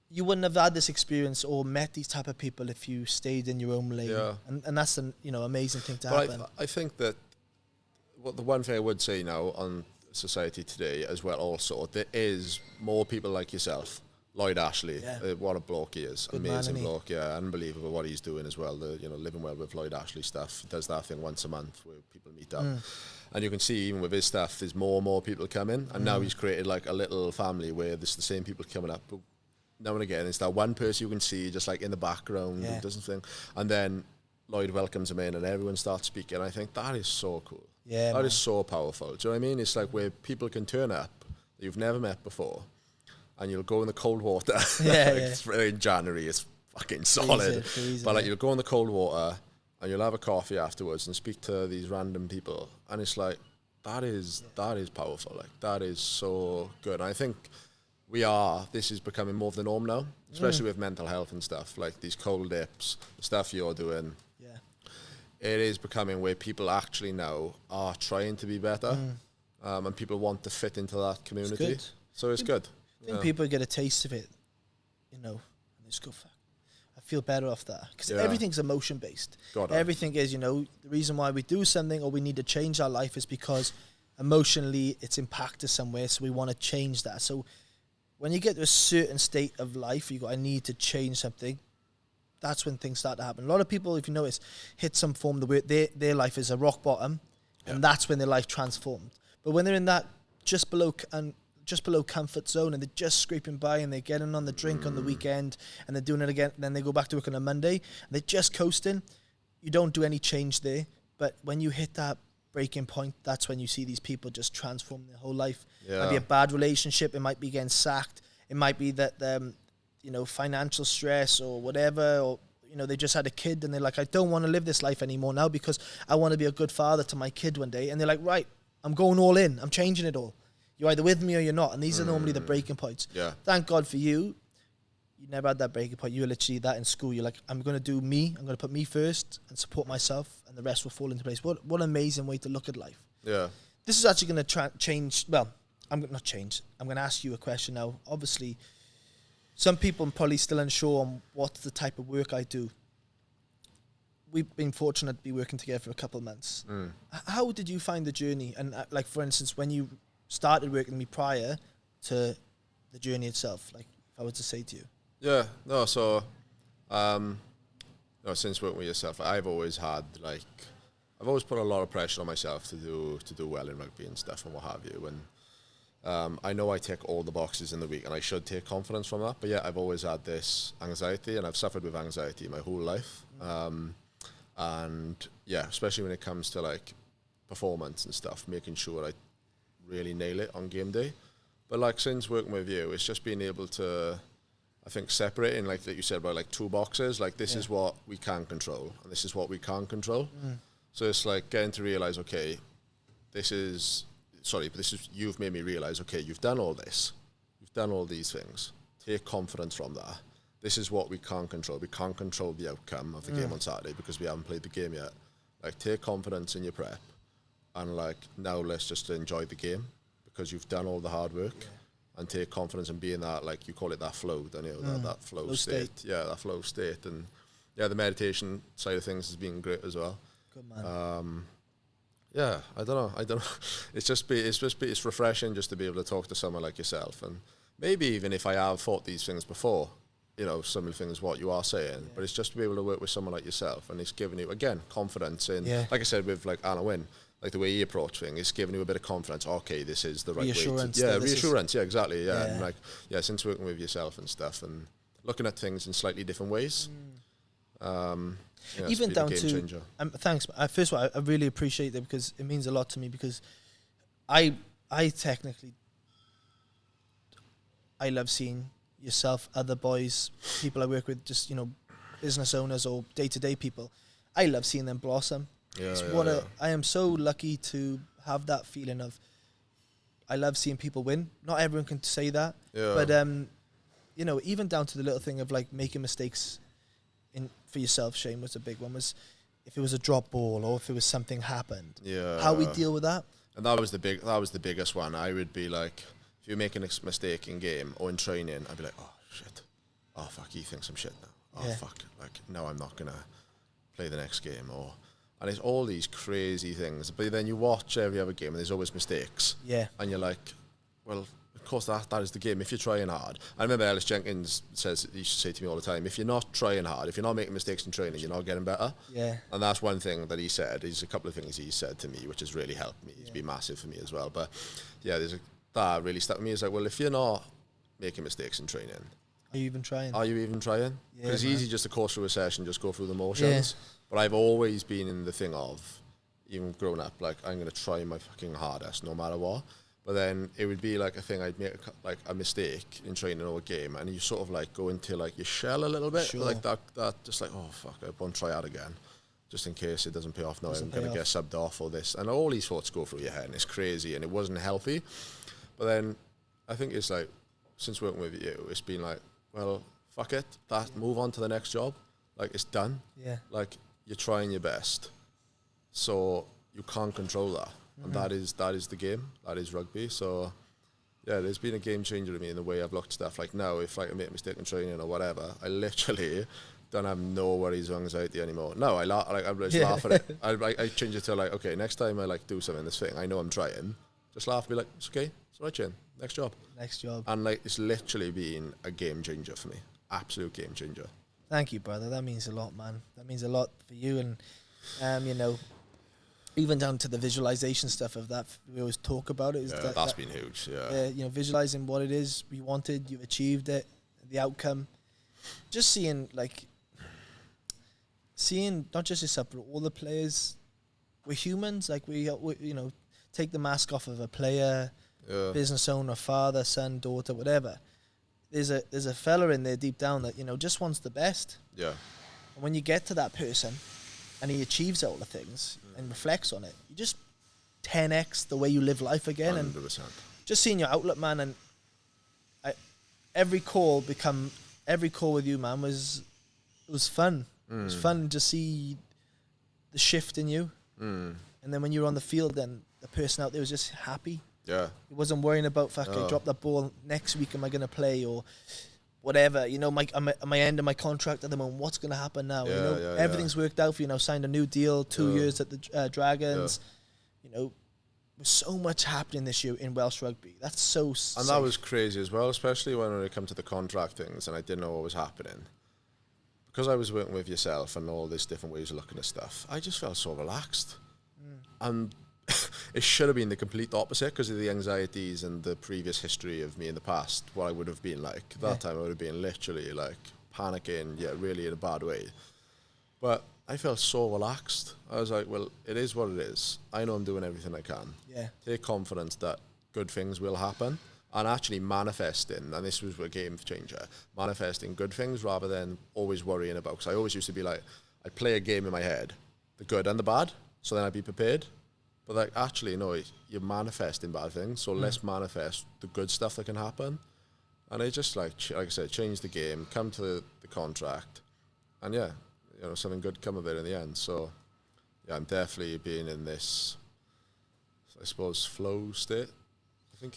you wouldn't have had this experience or met these type of people if you stayed in your own lane. Yeah. And that's an amazing thing to happen. I think that the one thing I would say now on society today as well, also, there is more people like yourself. Lloyd Ashley, what a bloke he is. Good amazing man, bloke, unbelievable what he's doing as well. Living well with Lloyd Ashley stuff. He does that thing once a month where people meet up. And you can see even with his stuff, there's more and more people coming. And now he's created like a little family where there's the same people coming up. But now and again, it's that one person you can see just like in the background who doesn't think. And then Lloyd welcomes him in and everyone starts speaking. I think that is so cool. Yeah, that is so powerful. Do you know what I mean? It's like where people can turn up that you've never met before. And you'll go in the cold water. In January, it's fucking solid. Freezing, but like you'll go in the cold water and you'll have a coffee afterwards and speak to these random people, and it's like that is powerful. Like that is so good. And I think this is becoming more of the norm now, especially with mental health and stuff. Like these cold dips, the stuff you're doing. Yeah, it is becoming where people actually now are trying to be better. and people want to fit into that community. Good. So it's good. I think people get a taste of it, and they just go, fuck, I feel better off that. Because everything's emotion-based. Everything is, the reason why we do something or we need to change our life is because emotionally it's impacted somewhere, so we want to change that. So when you get to a certain state of life, you go, I need to change something, that's when things start to happen. A lot of people, if you notice, hit some form where their life is a rock bottom, and that's when their life transformed. But when they're in that just below comfort zone and they're just scraping by and they're getting on the drink on the weekend and they're doing it again, and then they go back to work on a Monday and they're just coasting, you don't do any change there. But when you hit that breaking point, that's when you see these people just transform their whole life. It might be a bad relationship, it might be getting sacked, it might be that financial stress or whatever, or they just had a kid and they're like, I don't want to live this life anymore now because I want to be a good father to my kid one day. And they're like, right, I'm going all in, I'm changing it all. You're either with me or you're not. And these are normally the breaking points. Yeah. Thank God for you. You never had that breaking point. You were literally that in school. You're like, I'm going to do me. I'm going to put me first and support myself, and the rest will fall into place. What an amazing way to look at life. Yeah. This is actually going to change. Well, I'm not change. I'm going to ask you a question now. Obviously, some people are probably still unsure on what's the type of work I do. We've been fortunate to be working together for a couple of months. How did you find the journey? And like, for instance, when you started working with me prior to the journey itself, like if I were to say to you. Yeah, no, so, since working with yourself, I've always put a lot of pressure on myself to do well in rugby and stuff and what have you. And I know I tick all the boxes in the week and I should take confidence from that. But yeah, I've always had this anxiety and I've suffered with anxiety my whole life. And yeah, especially when it comes to like performance and stuff, making sure I really nail it on game day. But like since working with you, it's just being able to, I think, separating, like that you said about like two boxes, like this is what we can control and this is what we can't control. So it's like getting to realize, okay, you've made me realize, okay, you've done all this, you've done all these things, take confidence from that. This is what we can't control. We can't control the outcome of the game on Saturday because we haven't played the game yet. Like, take confidence in your prep and like, now let's just enjoy the game because you've done all the hard work. And take confidence in being that, like you call it, that flow, don't you? That flow state. Yeah, that flow state. And yeah, the meditation side of things has been great as well. Good man. I don't know. It's refreshing just to be able to talk to someone like yourself. And maybe even if I have thought these things before, some of the things what you are saying, but it's just to be able to work with someone like yourself, and it's giving you, again, confidence in, like I said with like Anna Wynn, like the way he approached things, it's giving you a bit of confidence. Okay, this is the right reassurance way. Reassurance. Yeah, exactly. Yeah. And like, since working with yourself and stuff, and looking at things in slightly different ways. Even down to thanks. First of all, I really appreciate that because it means a lot to me. Because I love seeing yourself, other boys, people I work with, just business owners or day-to-day people. I love seeing them blossom. I am so lucky to have that feeling of, I love seeing people win. Not everyone can say that, but even down to the little thing of like making mistakes for yourself, Shane, was a big one. Was if it was a drop ball or if it was something happened, how we deal with that. And that was the biggest one. I would be like, if you're making a mistake in game or in training, I'd be like, oh shit, oh fuck, he thinks I'm shit now. Oh fuck, like no, I'm not gonna play the next game. And it's all these crazy things. But then you watch every other game and there's always mistakes. Yeah. And you're like, well, of course that is the game. If you're trying hard. I remember Ellis Jenkins he used to say to me all the time, if you're not trying hard, if you're not making mistakes in training, you're not getting better. Yeah. And that's one thing that he said. There's a couple of things he said to me, which has really helped me. It's been massive for me as well. But yeah, that really stuck with me. It's like, well, if you're not making mistakes in training, are you even trying? Because it's easy just to course through a session, just go through the motions. Yeah. But I've always been in the thing of, even growing up, like, I'm going to try my fucking hardest no matter what. But then it would be like a thing, I'd make like a mistake in training or a game, and you sort of like go into like your shell a little bit. Sure. Like that just like, oh fuck, I won't try that again, just in case it doesn't pay off. Now I'm going to get subbed off or this. And all these thoughts go through your head, and it's crazy, and it wasn't healthy. But then I think it's like, since working with you, it's been like, well, fuck it, move on to the next job. Like, it's done. Yeah. Like, you're trying your best, so you can't control that. and that is the game. That is rugby. So yeah, there's been a game changer to me in the way I've looked at stuff. Like now, if like I make a mistake in training or whatever, I literally don't have no worries or anxiety anymore. No, I just laugh at it. I change it to like, okay, next time I like do something, this thing, I know I'm trying, just laugh, be like, it's okay, it's all right, Shane, next job. And like, it's literally been a game changer for me. Absolute game changer. Thank you, brother. That means a lot, man. That means a lot for you. And, you know, even down to the visualization stuff of that, we always talk about it. That's been huge, you know, visualizing what it is we wanted, you've achieved it, the outcome. Just seeing not just yourself, but all the players, we're humans. Like we you know, take the mask off of a player, business owner, father, son, daughter, whatever. There's a fella in there deep down that, you know, just wants the best. Yeah. And when you get to that person and he achieves all the things and reflects on it, you just 10x the way you live life again. 100%. And just seeing your outlook, man, and every call with you, man, was fun. It was fun to see the shift in you. And then when you were on the field, then the person out there was just happy. Yeah. He wasn't worrying about, I drop that ball, next week am I going to play, or whatever. You know, am I ending my contract at the moment? What's going to happen now? Yeah, you know, everything's worked out for you now. Signed a new deal, 2 years at the Dragons. You know, there's so much happening this year in Welsh rugby. That's so And safe. that was crazy as well, especially when it come to the contract things and I didn't know what was happening. Because I was working with yourself and all these different ways of looking at stuff, I just felt so relaxed. And it should have been the complete opposite because of the anxieties and the previous history of me in the past, what I would have been like. That time I would have been literally like panicking, really in a bad way. But I felt so relaxed. I was like, well, it is what it is. I know I'm doing everything I can. Yeah. Take confidence that good things will happen. And actually manifesting, and this was a game changer, manifesting good things rather than always worrying about, because I always used to be like, I'd play a game in my head, the good and the bad, so then I'd be prepared. But like, actually, no, you're manifesting bad things, so let's manifest the good stuff that can happen. And it just, like I said, changed the game, come to the contract, and you know, something good come of it in the end. So, yeah, I'm definitely being in this, I suppose, flow state.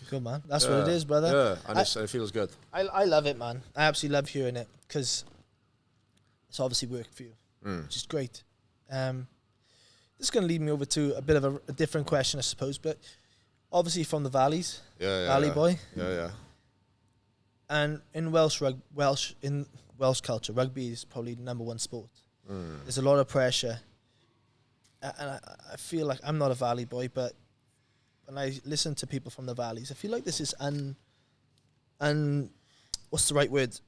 Good, man. That's what it is, brother. Yeah, and it feels good. I love it, man. I absolutely love hearing it because it's obviously worked for you, which is great. This is going to lead me over to a bit of a different question, I suppose, but obviously from the valleys, Valley boy. Yeah. And in Welsh culture, rugby is probably the number one sport. There's a lot of pressure, and I feel like I'm not a Valley boy, but when I listen to people from the valleys, I feel like this is what's the right word?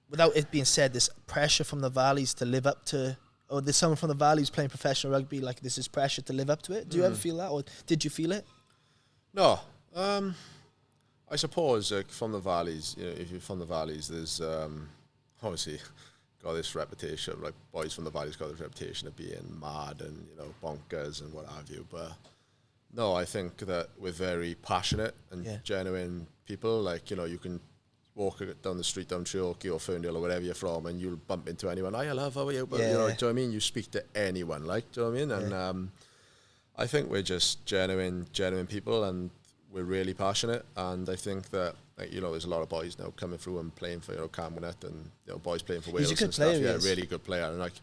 Without it being said, this pressure from the valleys to live up to, or there's someone from the valleys playing professional rugby, like this is pressure to live up to it. Do you ever feel that, or did you feel it? No. I suppose from the valleys, you know, if you're from the valleys, there's obviously got this reputation, like boys from the valleys got this reputation of being mad and, you know, bonkers and what have you, but no, I think that we're very passionate and genuine people. Like, you know, you can walk down the street down Treorchy or Ferndale or wherever you're from and you'll bump into anyone. Hi, love, how are you? But, you know, do you know what I mean? You speak to anyone, like, do you know what I mean? And I think we're just genuine people and we're really passionate. And I think that, like, you know, there's a lot of boys now coming through and playing for, you know, Cam Winnett and, you know, boys playing for Wales and stuff. Player, yeah, really good player. And, like,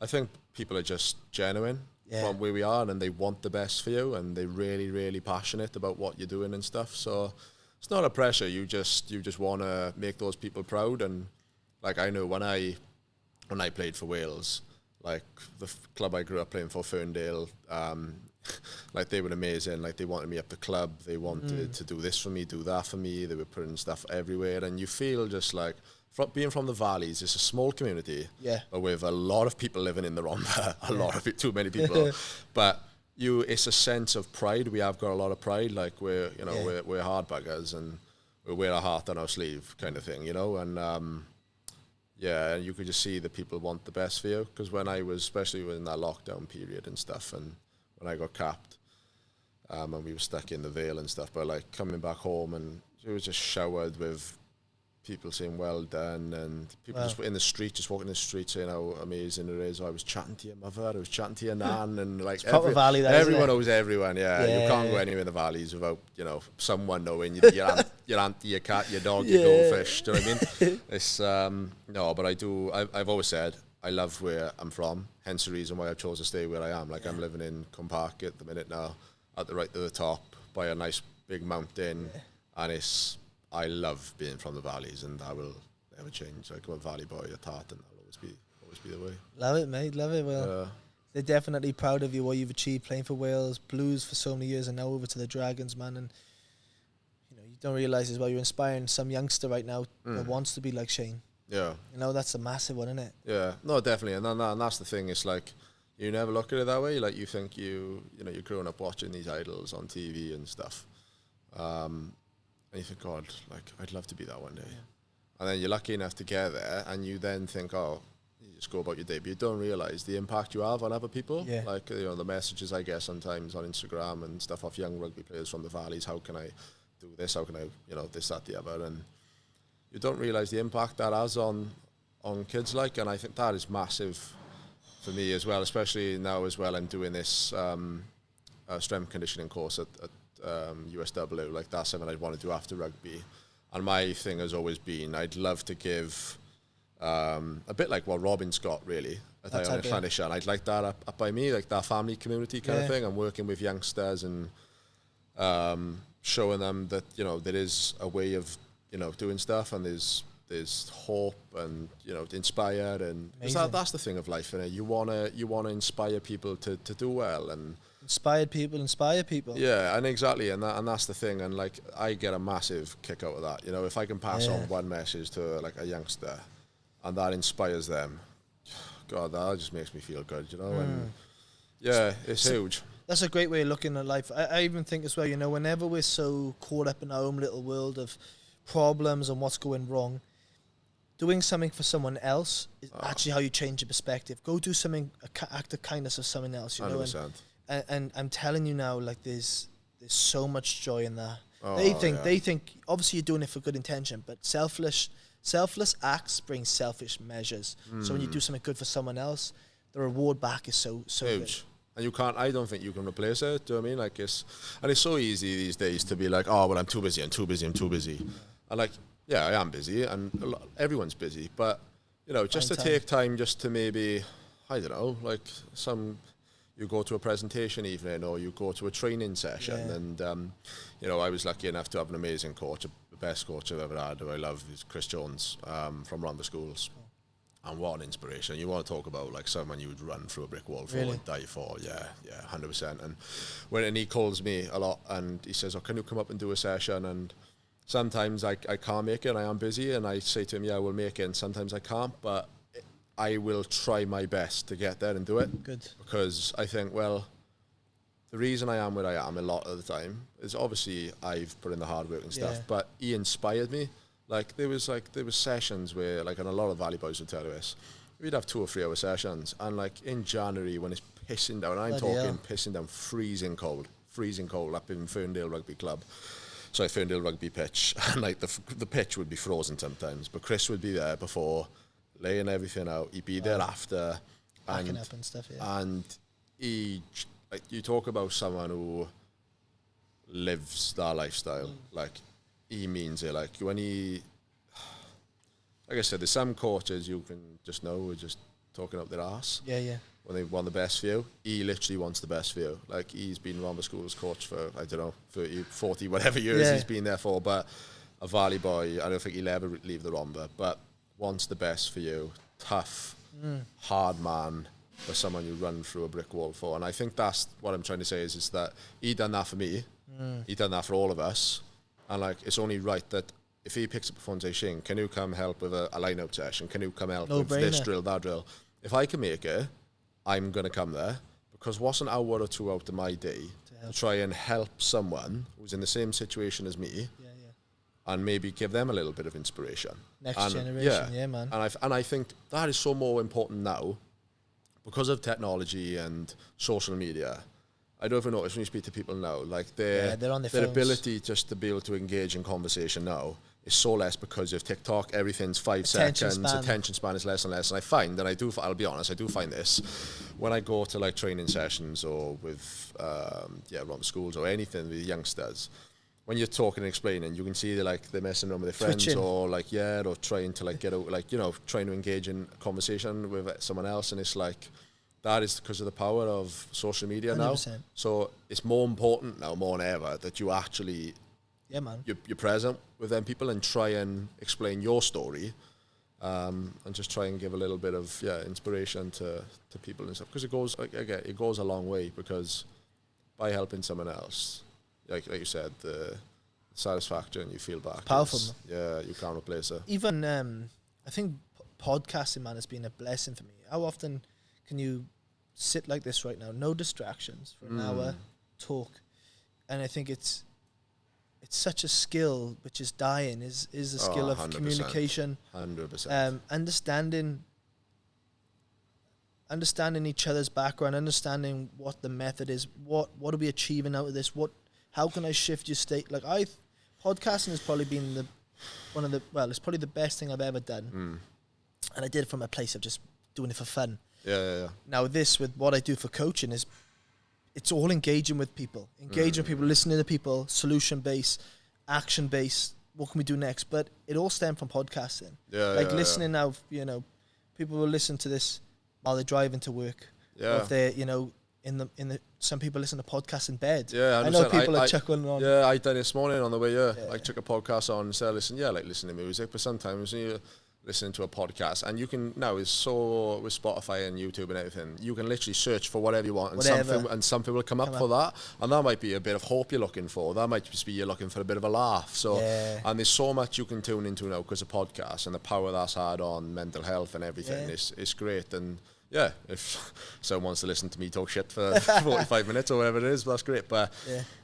I think people are just genuine. From where we are, and they want the best for you, and they're really, really passionate about what you're doing and stuff. So it's not a pressure. You just want to make those people proud. And like I know when I played for Wales, like the club I grew up playing for, Ferndale, like they were amazing. Like they wanted me up the club. They wanted to do this for me, do that for me. They were putting stuff everywhere, and you feel just like. Being from the valleys, it's a small community, but with a lot of people living in the Rhondda, too many people. But it's a sense of pride. We have got a lot of pride, like we're hard buggers and we wear our heart on our sleeve, kind of thing, you know. And and you could just see that people want the best for you. Because when I was, especially in that lockdown period and stuff, and when I got capped, and we were stuck in the Vale and stuff, but like coming back home and it was just showered with people saying well done, and people just in the street, just walking the street saying how amazing it is. I was chatting to your mother, I was chatting to your nan, and like valley, everyone knows everyone. Yeah, you can't go anywhere in the valleys without someone knowing your auntie, your cat, your dog, your goldfish. Do you know what I mean? It's no, but I've always said I love where I'm from. Hence the reason why I chose to stay where I am. Like I'm living in Combe Park at the minute now, at the right to the top by a nice big mountain, and I love being from the valleys, and that will never change. Like I'm a valley boy at heart, and that'll always be the way. Love it, mate. Love it. Well, they're definitely proud of you, what you've achieved playing for Wales, Blues for so many years, and now over to the Dragons, man. And you don't realise as well, you're inspiring some youngster right now that wants to be like Shane. Yeah. That's a massive one, isn't it? Yeah. No, definitely. And that's the thing. It's like you never look at it that way. Like you think you're growing up watching these idols on TV and stuff. And you think, God, like, I'd love to be that one day. Yeah. And then you're lucky enough to get there, and you then think, oh, you just go about your day. But you don't realise the impact you have on other people. Yeah. Like, the messages I get sometimes on Instagram and stuff off young rugby players from the valleys. How can I do this? How can I, this, that, the other? And you don't realise the impact that has on kids, like, and I think that is massive for me as well, especially now as well. I'm doing this strength conditioning course at USW, like that's something I'd want to do after rugby, and my thing has always been I'd love to give a bit like what Robin's got really at Ionic Clannishan. I'd like that up by me, like that family community kind of thing. I'm working with youngsters and showing them that there is a way of doing stuff, and there's hope, and inspire, and that's the thing of life, innit? You wanna inspire people to do well, and inspired people inspire people. Yeah, and exactly, and that's the thing, and like I get a massive kick out of that. If I can pass on one message to like a youngster, and that inspires them, God, that just makes me feel good, and it's huge. That's a great way of looking at life. I even think as well, whenever we're so caught up in our own little world of problems and what's going wrong, doing something for someone else is actually how you change your perspective. Go do something, act of kindness of someone else, 100%. And I'm telling you now, like there's so much joy in that. They think obviously you're doing it for good intention, but selfless acts bring selfish measures. So when you do something good for someone else, the reward back is so huge. Good. And I don't think you can replace it. Do you know what I mean? Like it's so easy these days to be like, oh well, I'm too busy. And like, yeah, I am busy, and everyone's busy, but just to take time, just to maybe, I don't know, like you go to a presentation evening, or you go to a training session, and I was lucky enough to have an amazing coach, the best coach I've ever had, who I love, is Chris Jones from Round the Schools. And what an inspiration. You want to talk about like someone you would run through a brick wall for and die for. Yeah, 100%. And he calls me a lot, and he says, oh, can you come up and do a session? And sometimes I can't make it, and I am busy, and I say to him, yeah, we'll make it, and sometimes I can't, but I will try my best to get there and do it. Good. Because I think, well, the reason I am where I am a lot of the time is obviously I've put in the hard work and stuff, but he inspired me. Like there was sessions where, like, and a lot of Valley boys would tell you this, we'd have 2 or 3 hour sessions, and like in January when it's pissing down, pissing down, freezing cold up in Ferndale Rugby Club. So Ferndale Rugby pitch, and like the pitch would be frozen sometimes, but Chris would be there before, laying everything out. He'd be there after, backing up and stuff. Yeah. And he, like, you talk about someone who lives that lifestyle. Like he means it. Like when he, like I said, there's some coaches you can just know are just talking up their ass. Yeah. When they want the best for you, he literally wants the best for you. Like he's been around the school's coach for, I don't know, 30, 40, whatever years he's been there for. But a Valley boy, I don't think he'll ever leave the Rhondda, but wants the best for you. Tough, hard man, for someone you run through a brick wall for. And I think that's what I'm trying to say is that he done that for me. He done that for all of us. And like, it's only right that if he picks up the phone and says, Shane, can you come help with a line-out session? Can you come help with this drill, that drill? If I can make it, I'm going to come there, because what's an hour or 2 out of my day to try and help someone who's in the same situation as me, and maybe give them a little bit of inspiration. Next generation, man. And I think that is so more important now because of technology and social media. I don't even notice when you speak to people now, like they're on their their phones. ability just to be able to engage in conversation now is so less because of TikTok. Everything's 5 Attention seconds. span. Attention span is less and less. And I find, and I'll be honest, I do find this when I go to like training sessions or with around schools or anything with youngsters. When you're talking and explaining, you can see they're messing around with their friends Twitching. or trying to like get out, trying to engage in conversation with someone else, and it's like that is because of the power of social media 100%. now. So it's more important now, more than ever, that you actually man. you're present with them people and try and explain your story, and just try and give a little bit of inspiration to people and stuff, because it goes a long way, because by helping someone else, like you said, the satisfaction you feel back, Powerful, you can't replace it. Even I think podcasting, man, has been a blessing for me. How often can you sit like this right now, no distractions for an hour, talk? And I think it's such a skill which is dying, is a skill of 100%. communication, 100%. understanding each other's background, understanding what the method is, what are we achieving out of this, how can I shift your state? Like podcasting has probably been it's probably the best thing I've ever done. And I did it from a place of just doing it for fun. Yeah. Now this, with what I do for coaching, it's all engaging with people, listening to people, solution-based, action-based, what can we do next? But it all stemmed from podcasting. Listening now, people will listen to this while they're driving to work. Yeah. Or if they're, in the some people listen to podcasts in bed. Yeah, I know people are chuckling on. Yeah, I done this morning on the way here. I took a podcast on and said, listen to music, but sometimes when you're listening to a podcast, and you can now is so with Spotify and YouTube and everything, you can literally search for whatever you want, and something will come up for that, and that might be a bit of hope you're looking for. That might just be you're looking for a bit of a laugh. So, and there's so much you can tune into now because of podcasts and the power that's had on mental health and everything. It's great. And yeah, if someone wants to listen to me talk shit for 45 minutes or whatever it is, that's great. But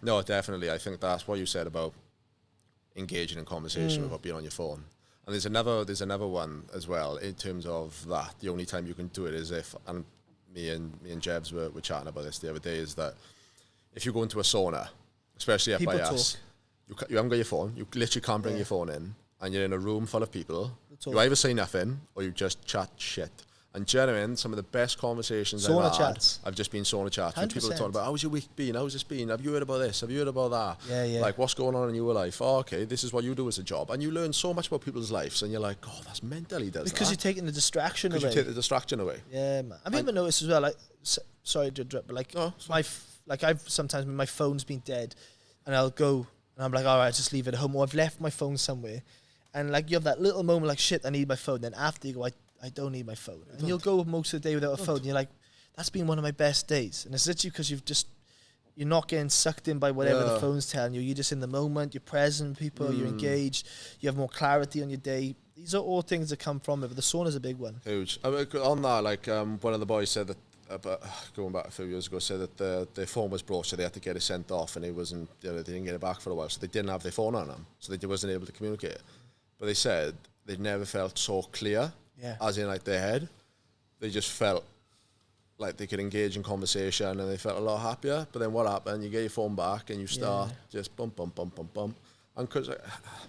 no, definitely, I think that's what you said about engaging in conversation without being on your phone. And there's another one as well in terms of that. The only time you can do it is if, and me and Jebs were chatting about this the other day, is that if you go into a sauna, especially up by us, you haven't got your phone. You literally can't bring your phone in, and you're in a room full of people. You either say nothing or you just chat shit. And genuine, some of the best conversations I've just been sauna chats. When people are talking about, how's your week been? How's this been? Have you heard about this? Have you heard about that? Yeah. Like, what's going on in your life? Oh, okay, this is what you do as a job. And you learn so much about people's lives. And you're like, oh, that's mental, he does because you're taking the distraction away. Because you take the distraction away. Yeah, man. I've even noticed as well, like, sorry to interrupt, but like, I've sometimes, my phone's been dead, and I'll go, and I'm like, all right, just leave it at home, or I've left my phone somewhere. And like, you have that little moment like, shit, I need my phone. Then after you go, I don't need my phone. And you'll go most of the day without a phone. And you're like, that's been one of my best days. And it's literally because you're not getting sucked in by whatever the phone's telling you. You're just in the moment. You're present with people. You're engaged. You have more clarity on your day. These are all things that come from it. But the sauna's a big one. Huge. I mean, on that, like one of the boys said that, going back a few years ago, said that their phone was broke, so they had to get it sent off, and it wasn't. They didn't get it back for a while, so they didn't have their phone on them, so they wasn't able to communicate. But they said they'd never felt so clear. Yeah. As in, like, their head, they just felt like they could engage in conversation, and they felt a lot happier. But then what happened? You get your phone back, and you start just bump. And cause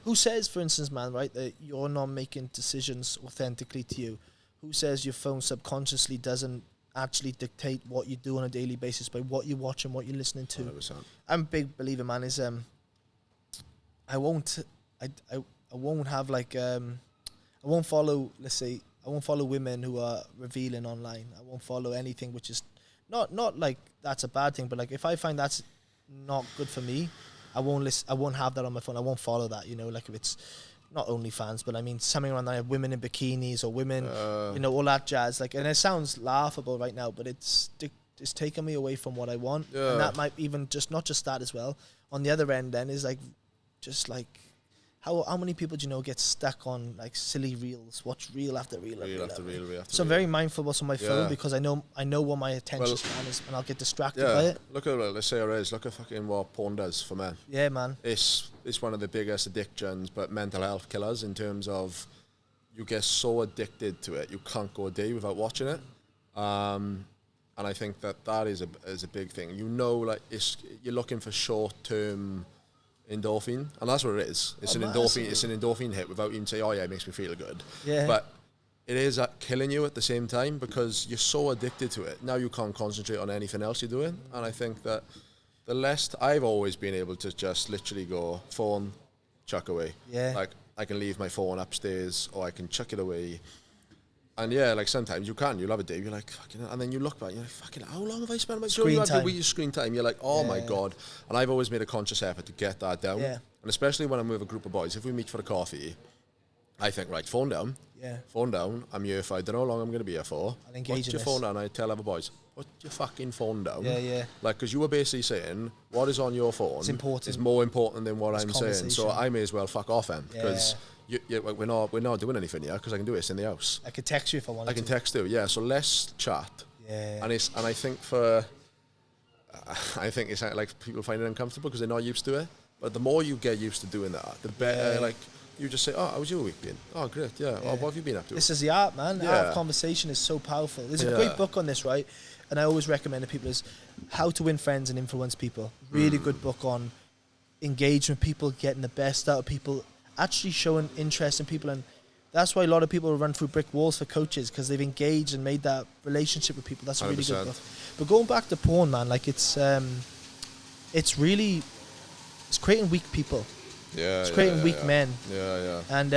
who says, for instance, man, right, that you're not making decisions authentically to you? Who says your phone subconsciously doesn't actually dictate what you do on a daily basis by what you watch and what you're listening to? 100%. I'm a big believer, man. Is I won't have like I won't follow, let's say, I won't follow women who are revealing online. I won't follow anything which is not like that's a bad thing, but like if I find that's not good for me, I won't have that on my phone. I won't follow that, like if it's not OnlyFans, but I mean something around there, women in bikinis or women, all that jazz. Like, and it sounds laughable right now, but it's taken me away from what I want. Yeah. And that might even not just that as well. On the other end then is like, just like, how many people do you know get stuck on like silly reels, watch reel after reel after reel. So I'm very mindful what's on my phone because I know what my attention span is, and I'll get distracted by it. Look at let's say it is. Look at fucking what porn does for men. Yeah, man. It's one of the biggest addictions, but mental health killers in terms of you get so addicted to it, you can't go a day without watching it. And I think that is a big thing. You know, like you're looking for short-term endorphin, and that's what it is. It's an endorphin. It's an endorphin hit without even saying, "Oh yeah, it makes me feel good." Yeah. But it is killing you at the same time because you're so addicted to it. Now you can't concentrate on anything else you're doing, and I think that the less I've always been able to just literally go phone, chuck away. Yeah. Like I can leave my phone upstairs, or I can chuck it away. And yeah, like sometimes you'll have a day, you're like, fucking, and then you look back, you're like, fucking, how long have I spent on my screen time? With your screen time? You're like, oh my God. And I've always made a conscious effort to get that down. Yeah. And especially when I'm with a group of boys, if we meet for a coffee, I think, right, phone down. Yeah. Phone down. I'm here for, I don't know how long I'm going to be here for. I'll engage Put your phone down. I tell other boys, put your fucking phone down. Yeah, yeah. Like, because you were basically saying, what is on your phone is more important than what I'm saying. So I may as well fuck off then. Because we're not doing anything here because I can do this in the house. I could text you if I wanted to. I can text you, yeah. So less chat. Yeah. And I think it's like people find it uncomfortable because they're not used to it. But the more you get used to doing that, the better. Yeah. Like you just say, "Oh, how was your week been? Oh, great, yeah. Oh, what have you been up to?" This is the art, man. The art of conversation is so powerful. There's a great book on this, right? And I always recommend to people is How to Win Friends and Influence People. Really good book on engagement, people getting the best out of people, actually showing interest in people. And that's why a lot of people run through brick walls for coaches, because they've engaged and made that relationship with people. That's a really 100%. Good book. But going back to porn, man, like it's creating weak people. Yeah, it's creating weak men. Yeah. And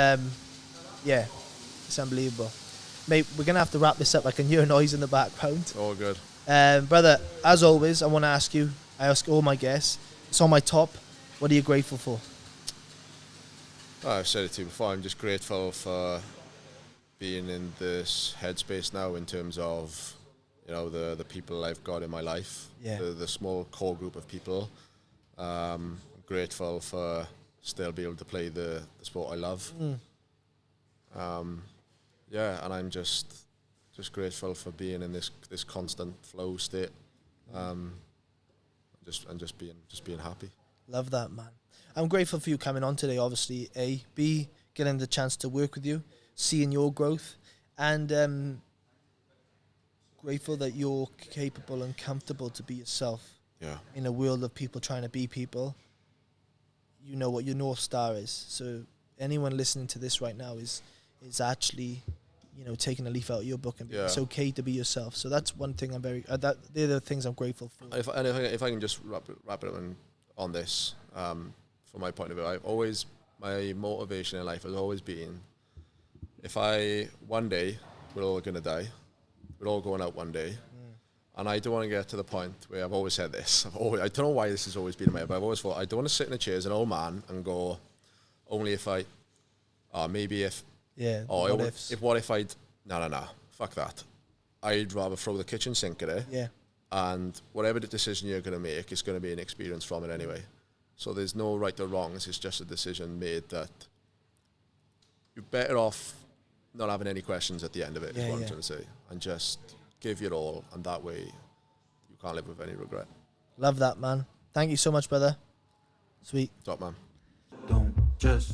it's unbelievable. Mate, we're gonna have to wrap this up. I can hear a noise in the background. All good. Brother, as always, I want to ask you, I ask all my guests, it's on my top, what are you grateful for? I've said it to you before, I'm just grateful for being in this headspace now in terms of, you know, the people I've got in my life, the small core group of people. Grateful for still be able to play the sport I love. And I'm just grateful for being in this constant flow state. Just being happy. Love that, man. I'm grateful for you coming on today, obviously. A, B, getting the chance to work with you, seeing your growth, and grateful that you're capable and comfortable to be yourself. Yeah. In a world of people trying to be people, you know what your North Star is. So anyone listening to this right now is actually, you know, taking a leaf out of your book and it's okay to be yourself. So that's one thing I'm very. They're the things I'm grateful for. If I can just wrap it up on this, from my point of view, my motivation in life has always been, one day we're all gonna die, we're all going out one day. And I don't want to get to the point where I've always said this. I don't know why this has always been in my head, but I've always thought I don't want to sit in a chair as an old man and go, only if I, maybe if, what if I'd, no, fuck that. I'd rather throw the kitchen sink at it. Yeah. And whatever the decision you're going to make is going to be an experience from it anyway. So there's no right or wrongs. It's just a decision made that you're better off not having any questions at the end of it, is what I'm trying to say. And just give your all, and that way you can't live with any regret. Love that, man. Thank you so much, brother. Sweet. Top man. Don't just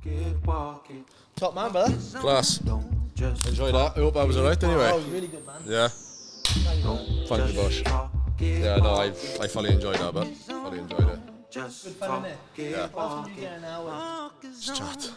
get walking. Top man, brother. Class. Enjoy that. I hope I was alright anyway. Oh, really good, man. Yeah. Thank you, Bush. Yeah, no, I fully enjoyed that, but fully enjoyed it. Just Good fun, innit? Yeah. What else can you get an hour? Just chat.